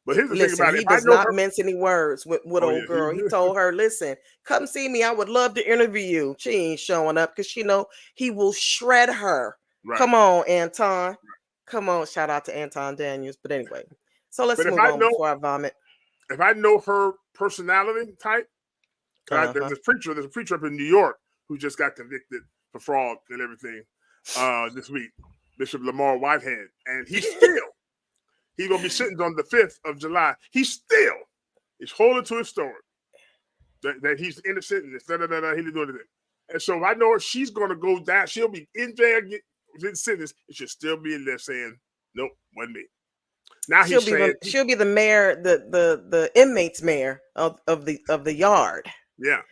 But here's the thing about it. He does not mince any words with old girl. He told her, listen, come see me. I would love to interview you. She ain't showing up because she know he will shred her. Right. Come on, Anton. Right. Come on. Shout out to Anton Daniels. But anyway. So let's move on before I vomit. If I know her personality type, there's a preacher up in New York who just got convicted for fraud and everything this week, Bishop Lamar Whitehead, and he's going to be sitting on the 5th of July. He's holding to his story that he's innocent and he didn't do anything. And so I know she's going to go down. She'll be in jail, getting sentenced, and she'll still be in there saying, "Nope, wasn't me." Now she'll be the mayor, the inmates mayor of the yard. Yeah.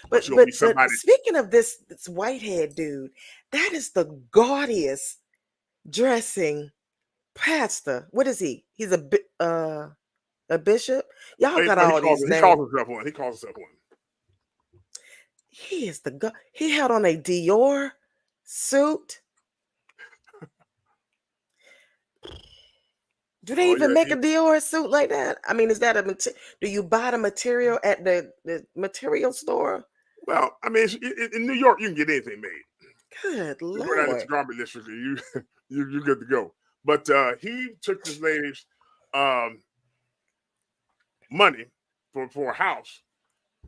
But speaking of this Whitehead dude, that is the gaudiest dressing pastor. What is he? He's a bishop. Y'all got all these names. He calls himself one. He is he had on a Dior suit. Do they even make a Dior suit like that? I mean, is that do you buy the material at the material store? Well, I mean, in New York, you can get anything made. Good You go down Lord. to garment district, you good to go. But he took this lady's money for a house,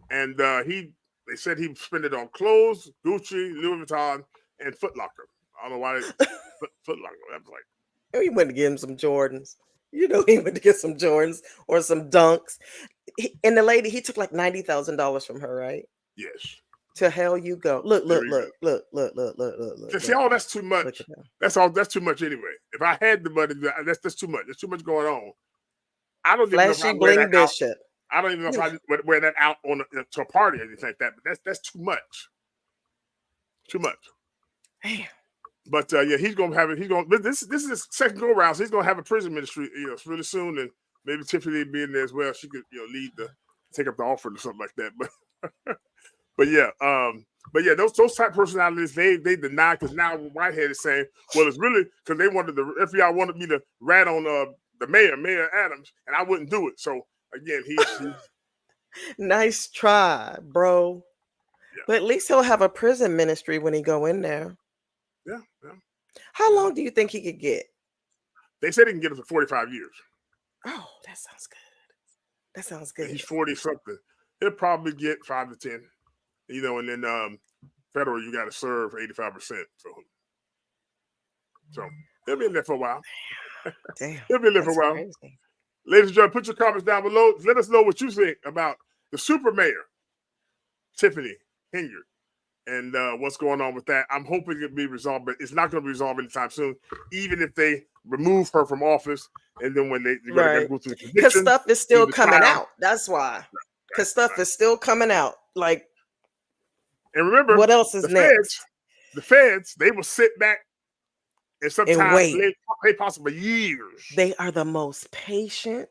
and they said he spent it on clothes, Gucci, Louis Vuitton, and Foot Locker. I don't know why Foot Locker. I was like, he went to get him some Jordans. You know, he went to get some Jordans or some Dunks. And the lady, he took like $90,000 from her, right? Yes. To hell you go. Look. See, all that's too much. That's too much anyway. If I had the money, that's too much. There's too much going on. I don't even know if I wear that Bishop. Out. I don't even know if I wear that out to a party or anything like that. But that's too much. Too much. Damn. But yeah, he's gonna have it. He's gonna. This is his second go around. So he's gonna have a prison ministry, really soon, and maybe Tiffany be in there as well. She could, lead take up the offering or something like that. But those type of personalities they deny, because now Whitehead is saying, well, it's really because they wanted the FBI wanted me to rat on the Mayor Adams, and I wouldn't do it. So again, he's nice try, bro. Yeah. But at least he'll have a prison ministry when he go in there. Yeah. How long do you think he could get? They said he can get it for 45 years. Oh, that sounds good. He's 40 something. He'll probably get 5 to 10. And then federal, you got to serve 85%. So he'll be in there for a while. Damn, he'll be in there for a while. Crazy. Ladies and gentlemen, put your comments down below. Let us know what you think about the super mayor, Tiffany Henyard, and what's going on with that. I'm hoping it'll be resolved, but it's not going to be resolved anytime soon, even if they remove her from office. And then when they're going to go through the conviction. Because stuff is still coming out. That's why. Because stuff is still coming out. Like, and remember, what else is next? The feds, they will sit back and sometimes wait. They possibly years. They are the most patient.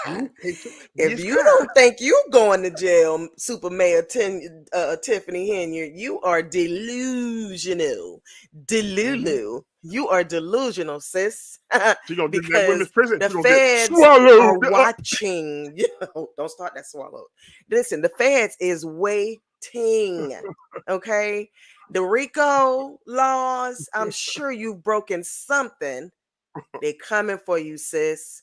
If you don't think you going to jail, Super Mayor Tiffany Henyard, you are delusional. You are delusional, sis. Because the feds are watching. Don't start that swallow. Listen, the feds is waiting. Okay, the RICO laws. I'm sure you've broken something. They coming for you, sis.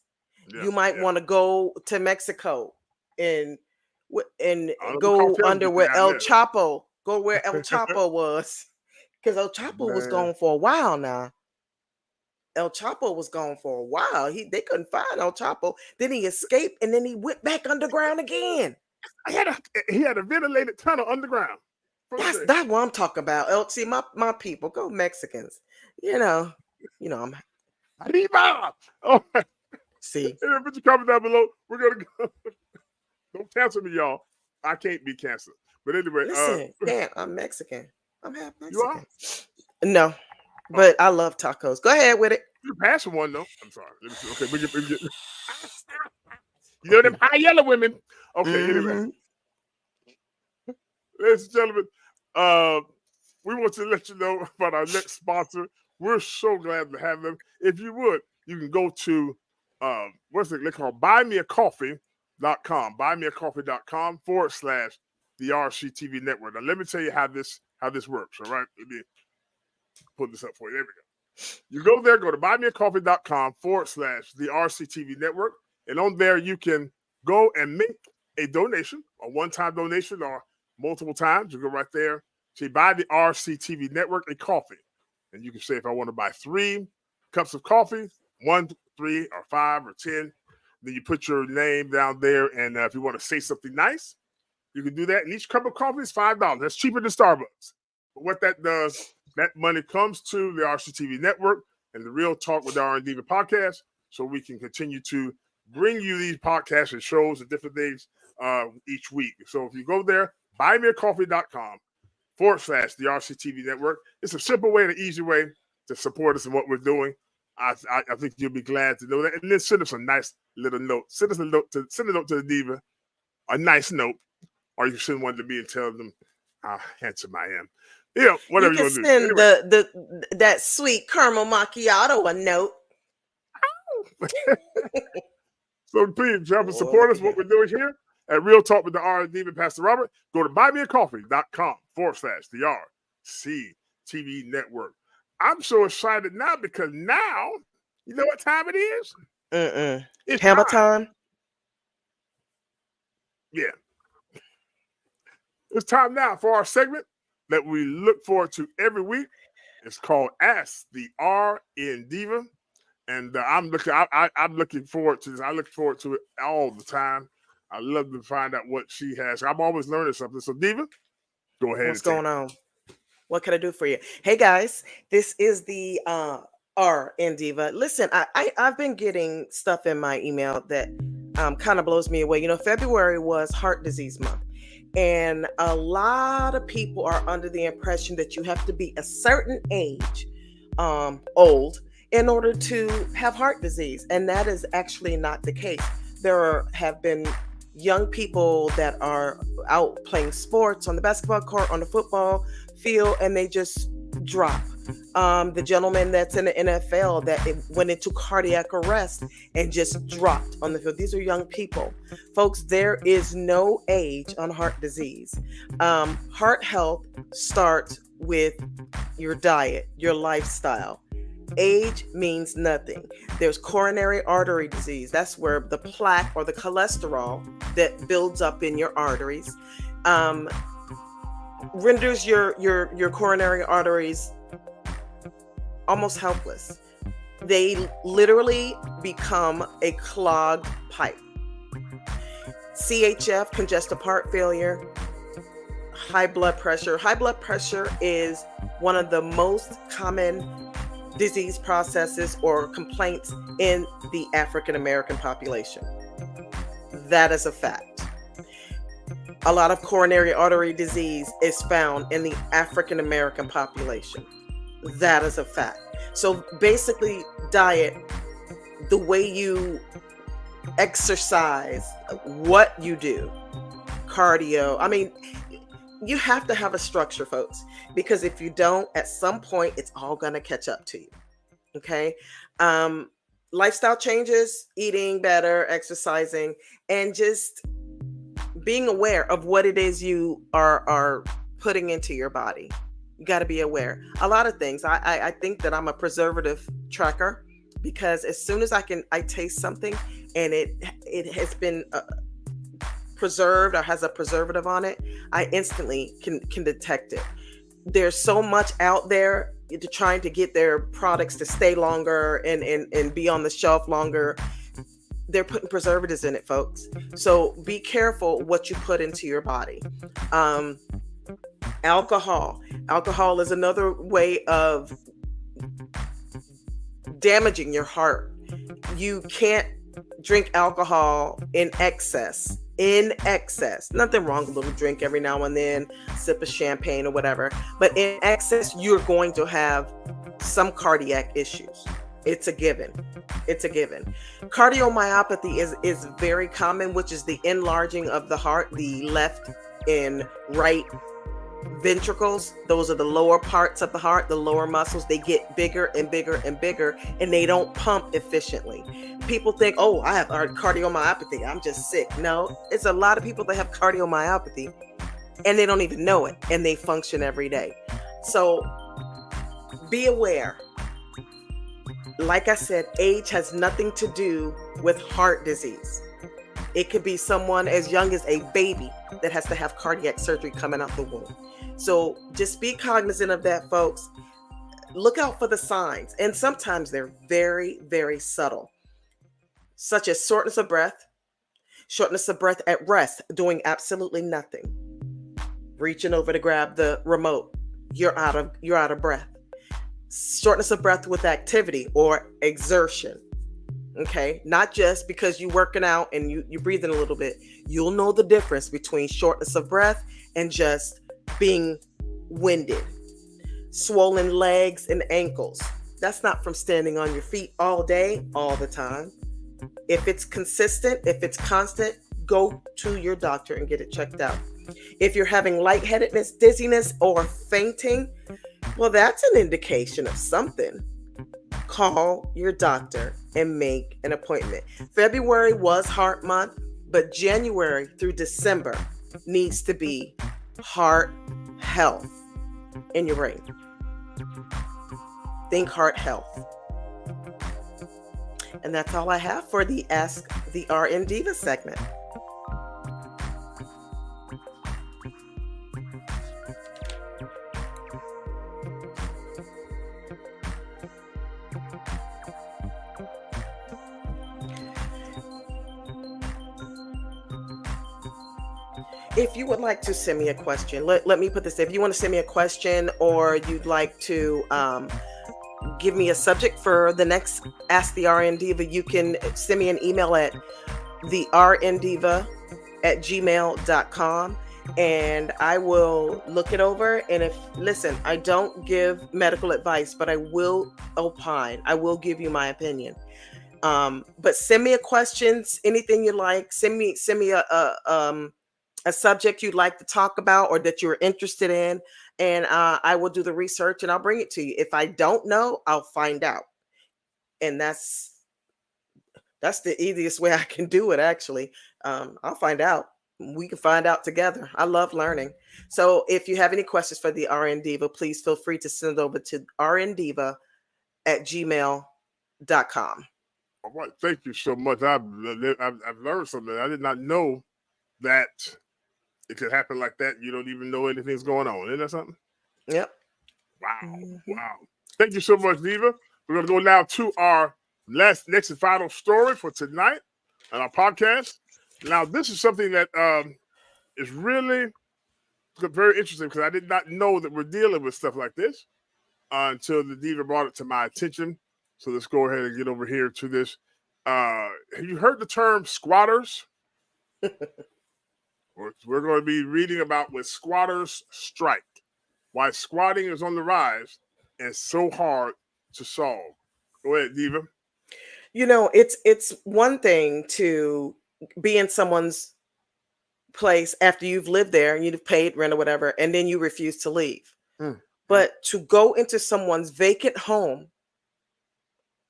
Yeah, you might want to go to Mexico and go under where El Chapo. Go where El Chapo was, because El Chapo was gone for a while now. El Chapo was gone for a while. They couldn't find El Chapo. Then he escaped, and then he went back underground again. He had a ventilated tunnel underground. That's what I'm talking about. See, my people, go Mexicans. I'm Arriba! Oh. See, put your comment down below. We're gonna go. Don't cancel me, y'all. I can't be canceled. But anyway, listen, I'm Mexican. I'm half Mexican. You are? No, but I love tacos. Go ahead with it. You're passing one though. I'm sorry. Let me see. Okay, we get. You know them high yellow women. Okay, anyway. Ladies and gentlemen, we want to let you know about our next sponsor. We're so glad to have them. If you would, you can go to what's it called? buymeacoffee.com. buymeacoffee.com/TheRCTVNetwork. Now let me tell you how this works. All right. Let me put this up for you. There we go. You go there, go to buymeacoffee.com/TheRCTVNetwork. And on there you can go and make a donation, a one-time donation or multiple times. You go right there. Say buy the RCTV Network a coffee. And you can say if I want to buy 3 cups of coffee, 1, 3, or 5, or 10, then you put your name down there. And if you want to say something nice, you can do that. And each cup of coffee is $5. That's cheaper than Starbucks. But what that does, that money comes to the RCTV Network and the Real Talk with the RN Diva podcast, so we can continue to bring you these podcasts and shows and different things each week. So if you go there, buymeacoffee.com/TheRCTV Network. It's a simple way and an easy way to support us in what we're doing. I think you'll be glad to know that. And then send us a nice little note. Send a note to the Diva, a nice note, or you can send one to me and tell them how handsome I am. Whatever you want to do. Send that sweet caramel macchiato a note. So please help and Oh, support look us, at what him. we're doing here at Real Talk with the RNDiva and Pastor Robert. Go to buymeacoffee.com/TheRCTV Network. I'm so excited now because now, you know what time it is? It's Hammer time. time. Yeah. It's time now for our segment that we look forward to every week. It's called Ask the RN Diva. And I'm looking forward to this. I look forward to it all the time. I love to find out what she has. I'm always learning something. So, Diva, go ahead What's and take going it. on? What can I do for you? Hey guys, this is the RN Diva. Listen, I've been getting stuff in my email that kind of blows me away. You know, February was Heart Disease Month, and a lot of people are under the impression that you have to be a certain age, old, in order to have heart disease, and that is actually not the case. Have been young people that are out playing sports on the basketball court, on the football field, and they just drop. The gentleman that's in the NFL that went into cardiac arrest and just dropped on the field. These are young people. Folks, there is no age on heart disease. Heart health starts with your diet, your lifestyle. Age means nothing. There's coronary artery disease. That's where the plaque or the cholesterol that builds up in your arteries renders your coronary arteries almost helpless. They literally become a clogged pipe. CHF, congestive heart failure, high blood pressure. High blood pressure is one of the most common disease processes or complaints in the African American population. That is a fact. A lot of coronary artery disease is found in the African American population. That is a fact. So basically, diet, the way you exercise, what you do, cardio. I mean, you have to have a structure, folks, because if you don't, at some point, it's all going to catch up to you. Okay. Lifestyle changes, eating better, exercising, and just being aware of what it is you are putting into your body. You got to be aware. A lot of things. I think that I'm a preservative tracker, because as soon as I taste something and it has been preserved or has a preservative on it, I instantly can detect it. There's so much out there to trying to get their products to stay longer and be on the shelf longer. They're putting preservatives in it, folks. So be careful what you put into your body. Alcohol is another way of damaging your heart. You can't drink alcohol in excess. Nothing wrong with a little drink every now and then, sip of champagne or whatever. But in excess, you're going to have some cardiac issues. It's a given. Cardiomyopathy is very common, which is the enlarging of the heart, the left and right ventricles. Those are the lower parts of the heart, the lower muscles. They get bigger and bigger and bigger, and they don't pump efficiently. People think, oh, I have cardiomyopathy, I'm just sick. No, it's a lot of people that have cardiomyopathy and they don't even know it, and they function every day. So be aware. Like I said, age has nothing to do with heart disease. It could be someone as young as a baby that has to have cardiac surgery coming out the womb. So just be cognizant of that, folks. Look out for the signs. And sometimes they're very, very subtle, such as shortness of breath at rest, doing absolutely nothing. Reaching over to grab the remote, you're out of breath. Shortness of breath with activity or exertion. Okay, not just because you're working out and you're breathing a little bit. You'll know the difference between shortness of breath and just being winded. Swollen legs and ankles. That's not from standing on your feet all day, all the time. If it's consistent, if it's constant, go to your doctor and get it checked out. If you're having lightheadedness, dizziness, or fainting, well, that's an indication of something. call your doctor and make an appointment. February was heart month, but January through December needs to be heart health in your brain. Think heart health. And that's all I have for the Ask the RN Diva segment. If you would like to send me a question, let me put this. If you want to send me a question, or you'd like to give me a subject for the next Ask the RN Diva, you can send me an email at TheRCTVNetworks@gmail.com, and I will look it over. And listen, I don't give medical advice, but I will opine. I will give you my opinion. But send me a question, anything you like. Send me a subject you'd like to talk about or that you're interested in, and I will do the research and I'll bring it to you. If I don't know, I'll find out. And that's the easiest way I can do it, actually. I'll find out. We can find out together. I love learning. So if you have any questions for the RN Diva, please feel free to send it over to rndiva@gmail.com. All right. Thank you so much. I've learned something. I did not know that it could happen like that. You don't even know anything's going on. Isn't that something? Yep. Wow. Mm-hmm. Wow. Thank you so much, Diva. We're going to go now to our next and final story for tonight on our podcast. Now, this is something that is really very interesting, because I did not know that we're dealing with stuff like this until the Diva brought it to my attention. So let's go ahead and get over here to this. Have you heard the term squatters? We're going to be reading about when squatters strike, why squatting is on the rise and so hard to solve. Go ahead, Diva. You know, it's one thing to be in someone's place after you've lived there and you've paid rent or whatever, and then you refuse to leave. But to go into someone's vacant home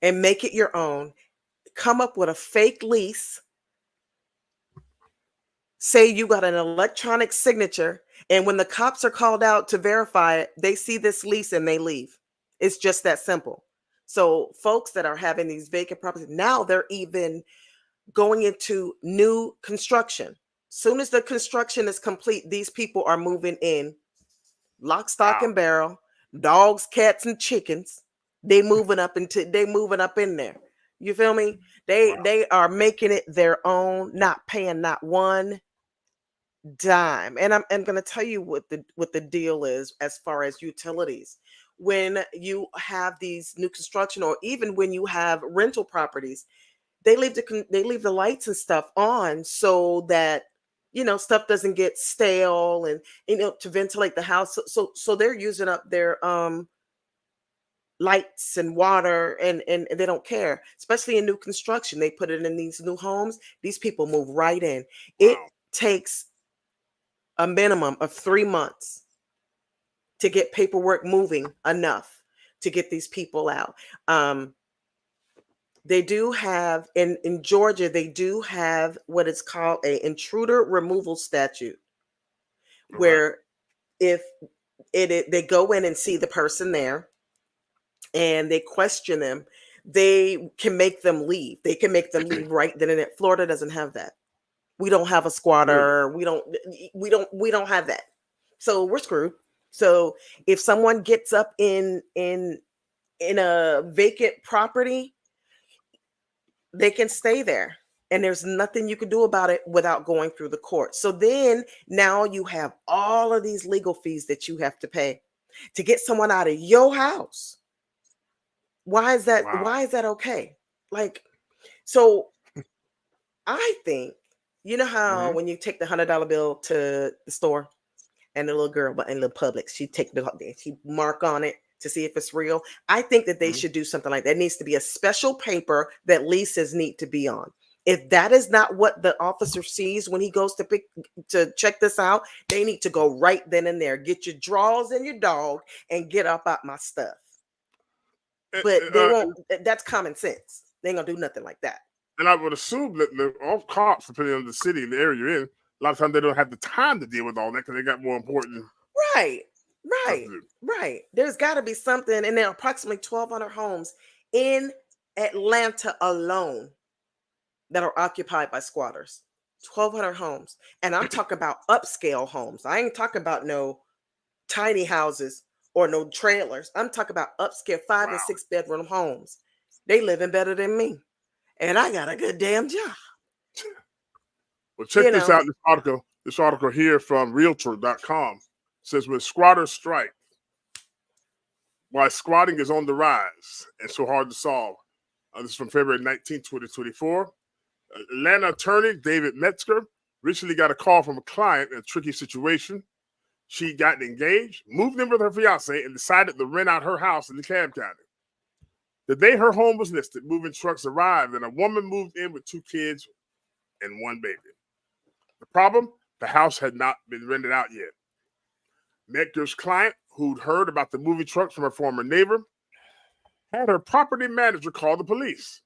and make it your own, come up with a fake lease, say you got an electronic signature, and when the cops are called out to verify it, they see this lease and they leave. It's just that simple. So folks that are having these vacant properties, now they're even going into new construction. Soon as the construction is complete, these people are moving in, lock, stock, and barrel, dogs, cats, and chickens. They moving up in there. You feel me? They are making it their own, not paying not one dime. And I'm going to tell you what the deal is as far as utilities. When you have these new construction, or even when you have rental properties, they leave the lights and stuff on so that stuff doesn't get stale, and to ventilate the house. So they're using up their lights and water, and they don't care. Especially in new construction, they put it in these new homes. These people move right in. It takes a minimum of 3 months to get paperwork moving enough to get these people out. They do have in Georgia, they do have what is called an intruder removal statute, where if they go in and see the person there and they question them, they can make them leave. They can make them leave right then and there. Florida doesn't have that. We don't have a squatter. We don't have that. So we're screwed. So if someone gets up in a vacant property, they can stay there, and there's nothing you can do about it without going through the court. So then now you have all of these legal fees that you have to pay to get someone out of your house. Why is that? Wow. Why is that okay? Like, so I think, you know how when you take the $100 bill to the store and the little girl in the Publix, she mark on it to see if it's real. I think that they should do something like that. It needs to be a special paper that leases need to be on. If that is not what the officer sees when he goes to check this out, they need to go right then and there. Get your drawers and your dog and get up out my stuff. but they won't. That's common sense. They ain't gonna do nothing like that. And I would assume that all cops, depending on the city and the area you're in, a lot of times they don't have the time to deal with all that because they got more important. Right. There's got to be something, and there are approximately 1,200 homes in Atlanta alone that are occupied by squatters. 1,200 homes, and I'm talking about upscale homes. I ain't talking about no tiny houses or no trailers. I'm talking about upscale 5 and 6 bedroom homes. They living better than me, and I got a good damn job. Well, check this out. This article here from Realtor.com says when squatters strike, why squatting is on the rise and so hard to solve. This is from February 19, 2024. Atlanta attorney David Metzger recently got a call from a client in a tricky situation. She got engaged, moved in with her fiance, and decided to rent out her house in DeKalb County. The day her home was listed, moving trucks arrived, and a woman moved in with 2 kids and 1 baby. The problem? The house had not been rented out yet. Metzger's client, who'd heard about the moving trucks from her former neighbor, had her property manager call the police.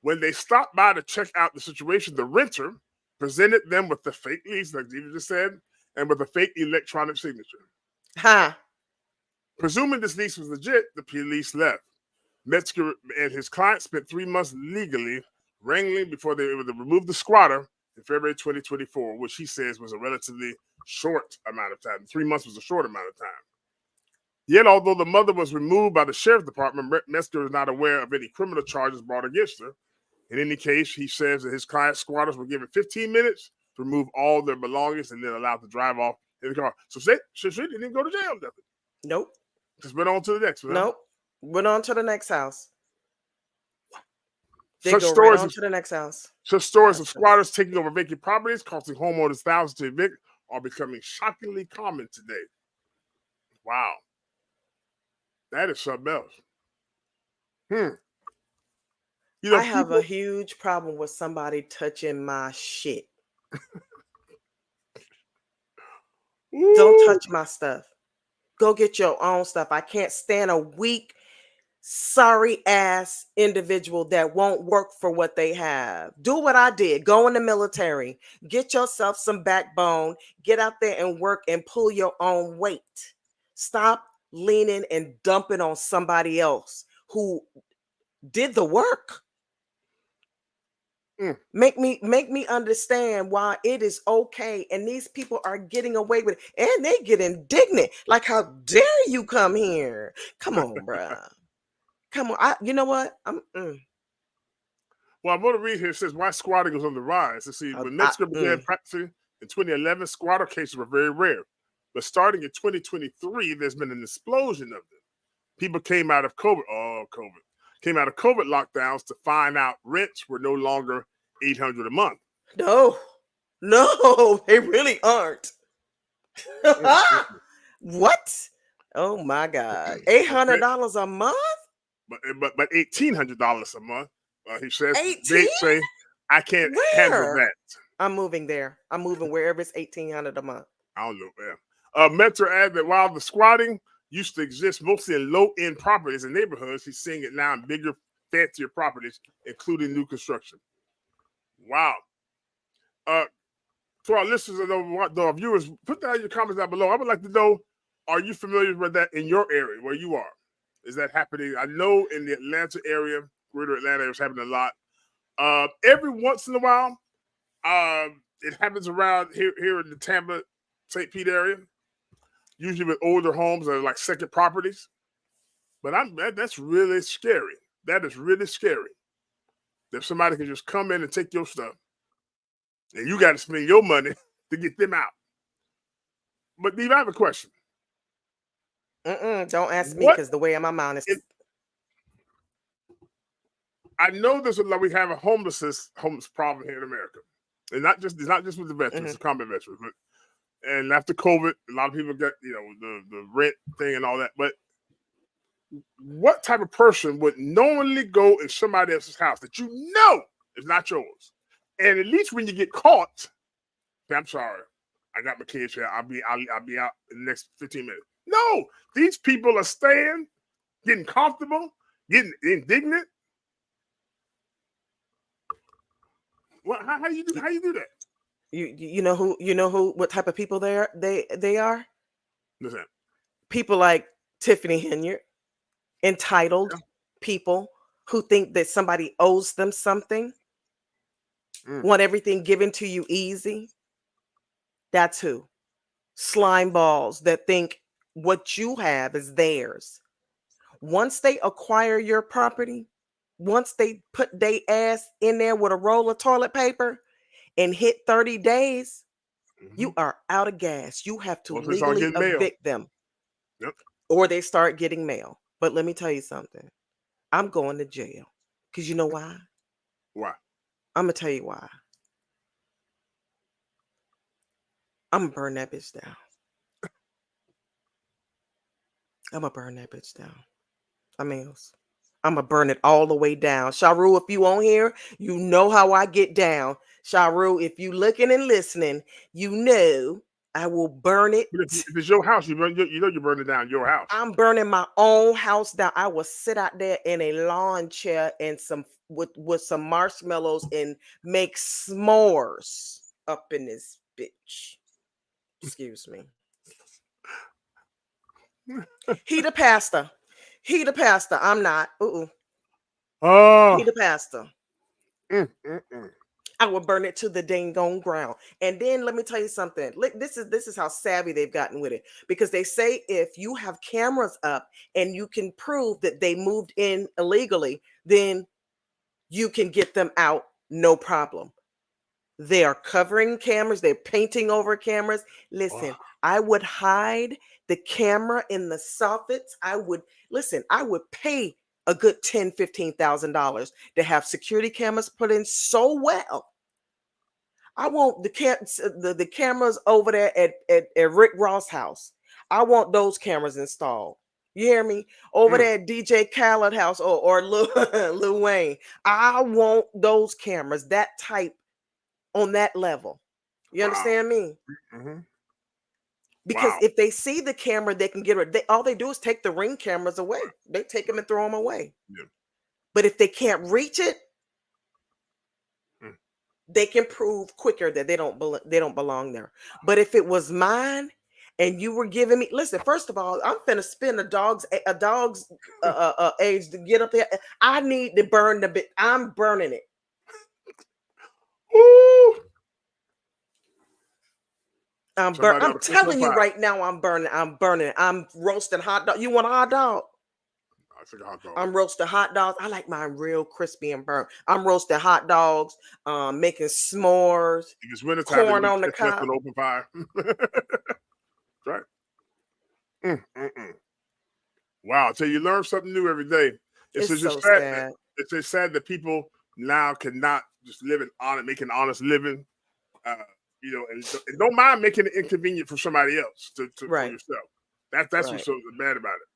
When they stopped by to check out the situation, the renter presented them with the fake lease, like Diva just said, and with a fake electronic signature. Presuming this lease was legit, the police left. Metzger and his client spent 3 months legally wrangling before they were able to remove the squatter in February 2024, which he says was a relatively short amount of time. 3 months was a short amount of time. Yet, although the mother was removed by the sheriff's department, Metzger is not aware of any criminal charges brought against her. In any case, he says that his client squatters were given 15 minutes to remove all their belongings and then allowed to drive off in the car. So she didn't even go to jail. Nothing. Nope. Just went on to the next one. Nope. Went on to the next house. They go right on to the next house. Such stories of squatters taking over vacant properties, costing homeowners thousands to evict, are becoming shockingly common today. Wow. That is something else. I have a huge problem with somebody touching my shit. Don't touch my stuff. Go get your own stuff. I can't stand a weak, sorry ass individual that won't work for what they have. Do what I did. Go in the military. Get yourself some backbone. Get out there and work and pull your own weight. Stop leaning and dumping on somebody else who did the work. Make me understand why it is okay, and these people are getting away with it, and they get indignant. Like, how dare you come here? Come on, bruh. Come on. You know what? Well, I'm going to read here. It says why squatting is on the rise. Let's see. When Metzger began practicing in 2011, squatter cases were very rare. But starting in 2023, there's been an explosion of them. People came out of COVID lockdowns to find out rents were no longer $800 a month. No, they really aren't. What? Oh my God, $800 a month? But $1,800 a month. He says. 18? They say I can't handle that. I'm moving there. I'm moving wherever it's $1,800 a month. I don't know. Metzger added that while the squatting used to exist mostly in low-end properties and neighborhoods, he's seeing it now in bigger, fancier properties, including new construction. Wow. To our listeners and our viewers, put down your comments down below. I would like to know, are you familiar with that in your area where you are? Is that happening? I know in the Atlanta area, greater Atlanta, it's happening a lot. Every once in a while, it happens around here in the Tampa, St. Pete area, usually with older homes that are like second properties. But that's really scary. That is really scary. That somebody can just come in and take your stuff, and you got to spend your money to get them out. But Diva, I have a question. Don't ask me, because the way my mind is. I know there's we have a homeless problem here in America, and it's not just with the veterans, the combat veterans, but and after COVID, a lot of people got the rent thing and all that. But what type of person would knowingly go in somebody else's house that you know is not yours, and at least when you get caught, say, I'm sorry, I got my kids here. I'll be out in the next 15 minutes. No, these people are staying, getting comfortable, Getting indignant? What? How do you do? How you do that? You know who what type of people they are? Listen. People like Tiffany Henyard, entitled Yeah. people who think that somebody owes them something, want everything given to you easy. That's who. Slime balls that think what you have is theirs. Once they acquire your property, once they put their ass in there with a roll of toilet paper and hit 30 days, you are out of gas. You have to Once they start legally getting mail. evict them. Yep. Or they start getting mail. But let me tell you something. I'm going to jail. Because you know why? Why? I'm going to tell you why. I'm going to burn that bitch down. I'm going to burn that bitch down. I'm going to burn it all the way down. Sharu, if you on here, you know how I get down. Sharu, if you looking and listening, you know I will burn it. But if it's your house, you know you burn it down your house. I'm burning my own house down. I will sit out there in a lawn chair and with some marshmallows and make s'mores up in this bitch. Excuse me. He the pastor. He the pastor. I'm not. He the pastor. I will burn it to the dang on ground. And then let me tell you something. This is how savvy they've gotten with it. Because they say if you have cameras up and you can prove that they moved in illegally, then you can get them out, no problem. They are covering cameras. They're painting over cameras. Listen, I would hide the camera in the soffits. I would pay a good $10,000, $15,000 to have security cameras put in so well. I want the cameras over there at Rick Ross' house. I want those cameras installed. You hear me? Over there at DJ Khaled house or Lil Wayne. I want those cameras, that type, on that level. You understand me? Because if they see the camera, they can get it. All they do is take the Ring cameras away. They take them and throw them away. Yeah. But if they can't reach it, they can prove quicker that they don't belong there. But if it was mine and you were giving me, listen, first of all, I'm finna spend a dog's age to get up there. I need to burn the bit. I'm burning it. Ooh. I'm telling you right now, I'm burning. I'm roasting hot dog. You want a hot dog? I'm roasting hot dogs. I like mine real crispy and burnt. I'm roasting hot dogs, making s'mores, corn on the cob. Open fire. Right. Wow, I tell you learn something new every day. It's just so sad. It's just sad that people now cannot just live make an honest living. And don't mind making it inconvenient for somebody else for yourself. That's what's so bad about it.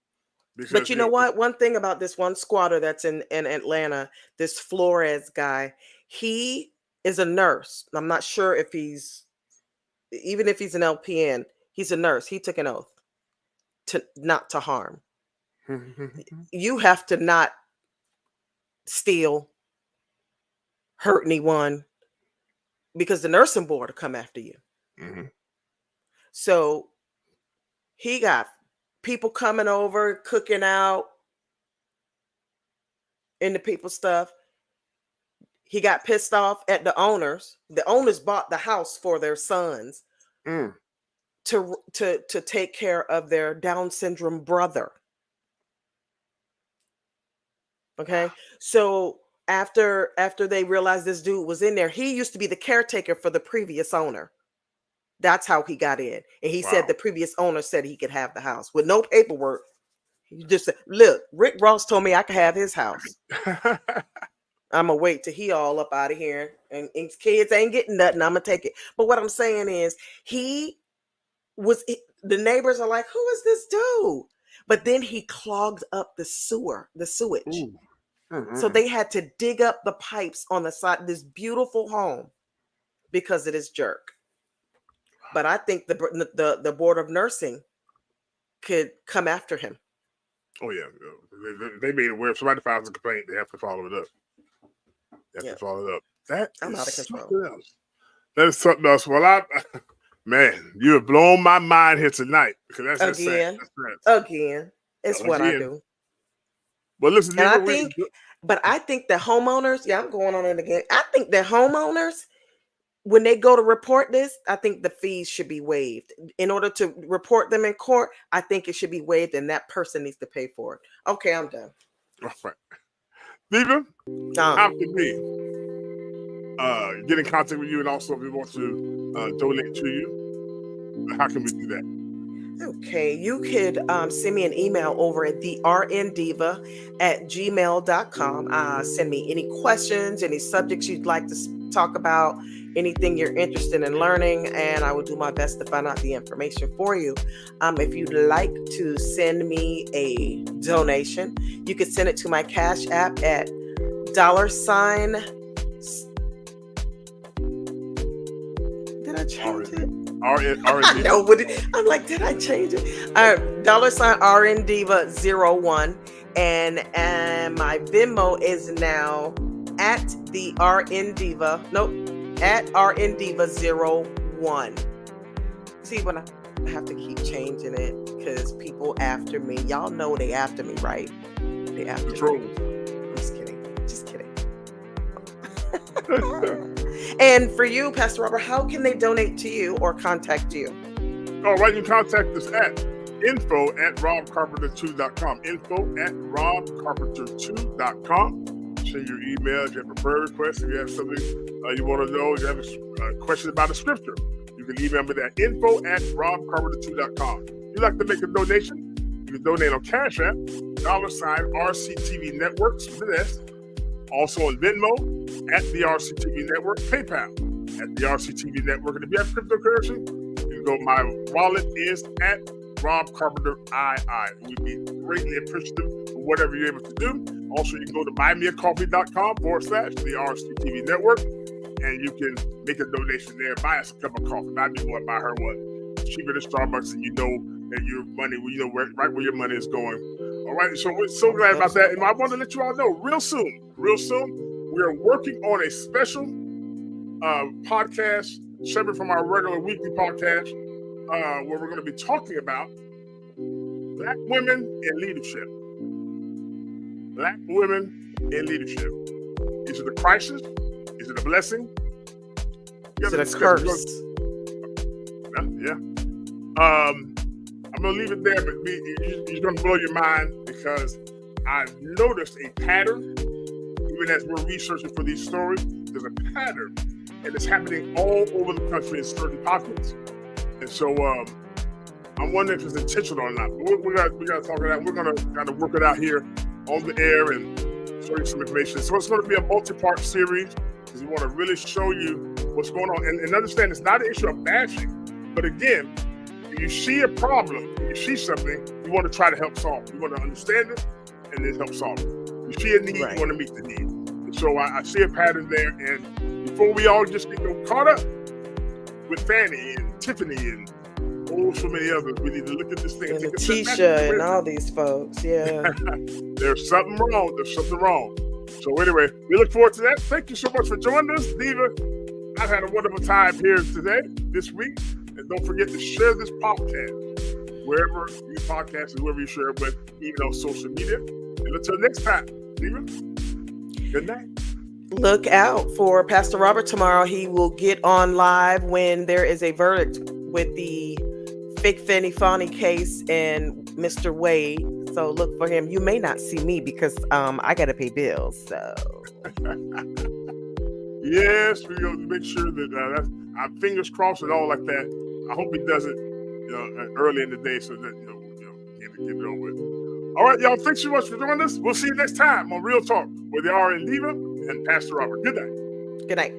Because, but you know what? One thing about this one squatter that's in Atlanta, this Flores guy, he is a nurse. I'm not sure if even if he's an LPN, he's a nurse. He took an oath not to harm. You have to not steal, hurt anyone, because the nursing board will come after you. So he got people coming over, cooking out, into people's stuff. He got pissed off at the owners. The owners bought the house for their sons to take care of their Down syndrome brother. Okay, so after they realized this dude was in there, he used to be the caretaker for the previous owner. That's how he got in. And he said the previous owner said he could have the house with no paperwork. He just said, look, Rick Ross told me I could have his house. I'm going to wait till he all up out of here. And his kids ain't getting nothing. I'm going to take it. But what I'm saying is the neighbors are like, who is this dude? But then he clogged up the sewage. So they had to dig up the pipes on the side of this beautiful home because of this jerk. But I think the board of nursing could come after him Oh yeah, they made it where if somebody files a complaint, they have to follow it up. They have to follow it up. That I'm is out of control. something else. That is something else. Well, man, you have blown my mind here tonight because that's sad. Again, it's what I do. Well, listen, and I think the homeowners. Yeah, I'm going on it again. I think the homeowners, when they go to report this, I think the fees should be waived. In order to report them in court, I think it should be waived and that person needs to pay for it. Okay, I'm done. All right. Diva, how can we get in contact with you, and also if we want to donate to you, how can we do that? Okay, you could send me an email over at TheRNDiva@gmail.com. Send me any questions, any subjects you'd like to talk about, anything you're interested in learning, and I will do my best to find out the information for you. If you'd like to send me a donation, you could send it to my Cash App at $. Did I change it? RN No, but I'm like, did I change it? $RN Diva 01, and my Venmo is now at the RN Diva. Nope, at RN Diva 01. See, when I have to keep changing it because people after me, y'all know they after me, right? They after me. I'm just kidding. And for you, Pastor Robert, how can they donate to you or contact you? All right, you can contact us at info@robcarpenter2.com. info@robcarpenter2.com. Send your email if you have a prayer request, if you have something you want to know, if you have a question about a scripture, you can email me at info@robcarpenter2.com. If you'd like to make a donation, you can donate on CashApp, $TheRCTVNetworks with an S. Also on Venmo, at TheRCTVNetwork, PayPal, at TheRCTVNetwork. And if you have cryptocurrency, you can go, my wallet is at Rob Carpenter II. We'd be greatly appreciative for whatever you're able to do. Also, you can go to buymeacoffee.com/TheRCTVNetwork, and you can make a donation there. Buy us a cup of coffee. Buy me one, buy her one. It's cheaper than Starbucks, and you know that your money, right where your money is going. All right, so we're so glad about that. And I want to let you all know real soon, we are working on a special podcast separate from our regular weekly podcast where we're going to be talking about Black women in leadership. Black women in leadership. Is it a crisis? Is it a blessing? Is it a curse? Yeah. I'm going to leave it there, but you're going to blow your mind because I've noticed a pattern. Even as we're researching for these stories, there's a pattern, and it's happening all over the country in certain pockets. And so I'm wondering if it's intentional or not. But we got to talk about that. We're going to kind of work it out here on the air and show you some information. So it's going to be a multi-part series because we want to really show you what's going on and understand it's not an issue of bashing, but again, if you see a problem, if you see something, you want to try to help solve it. You want to understand it and then help solve it. You see a need, You want to meet the need. And so I see a pattern there. And before we all just get caught up with Fani and Tiffany and so many others, we need to look at this thing. And Tisha and all these folks, yeah. There's something wrong. So anyway, we look forward to that. Thank you so much for joining us, Diva. I've had a wonderful time here this week. And don't forget to share this podcast wherever you podcast and whoever you share it with, even on social media. And until next time, Diva, good night. Look out for Pastor Robert tomorrow. He will get on live when there is a verdict with the fake Fani case and Mr. Wade. So look for him. You may not see me because I got to pay bills. So yes, we're going to make sure that our fingers crossed and all like that. I hope he does it, early in the day so that get it over with. All right, y'all. Thanks so much for doing this. We'll see you next time on Real Talk with the RN Diva and Pastor Robert. Good night. Good night.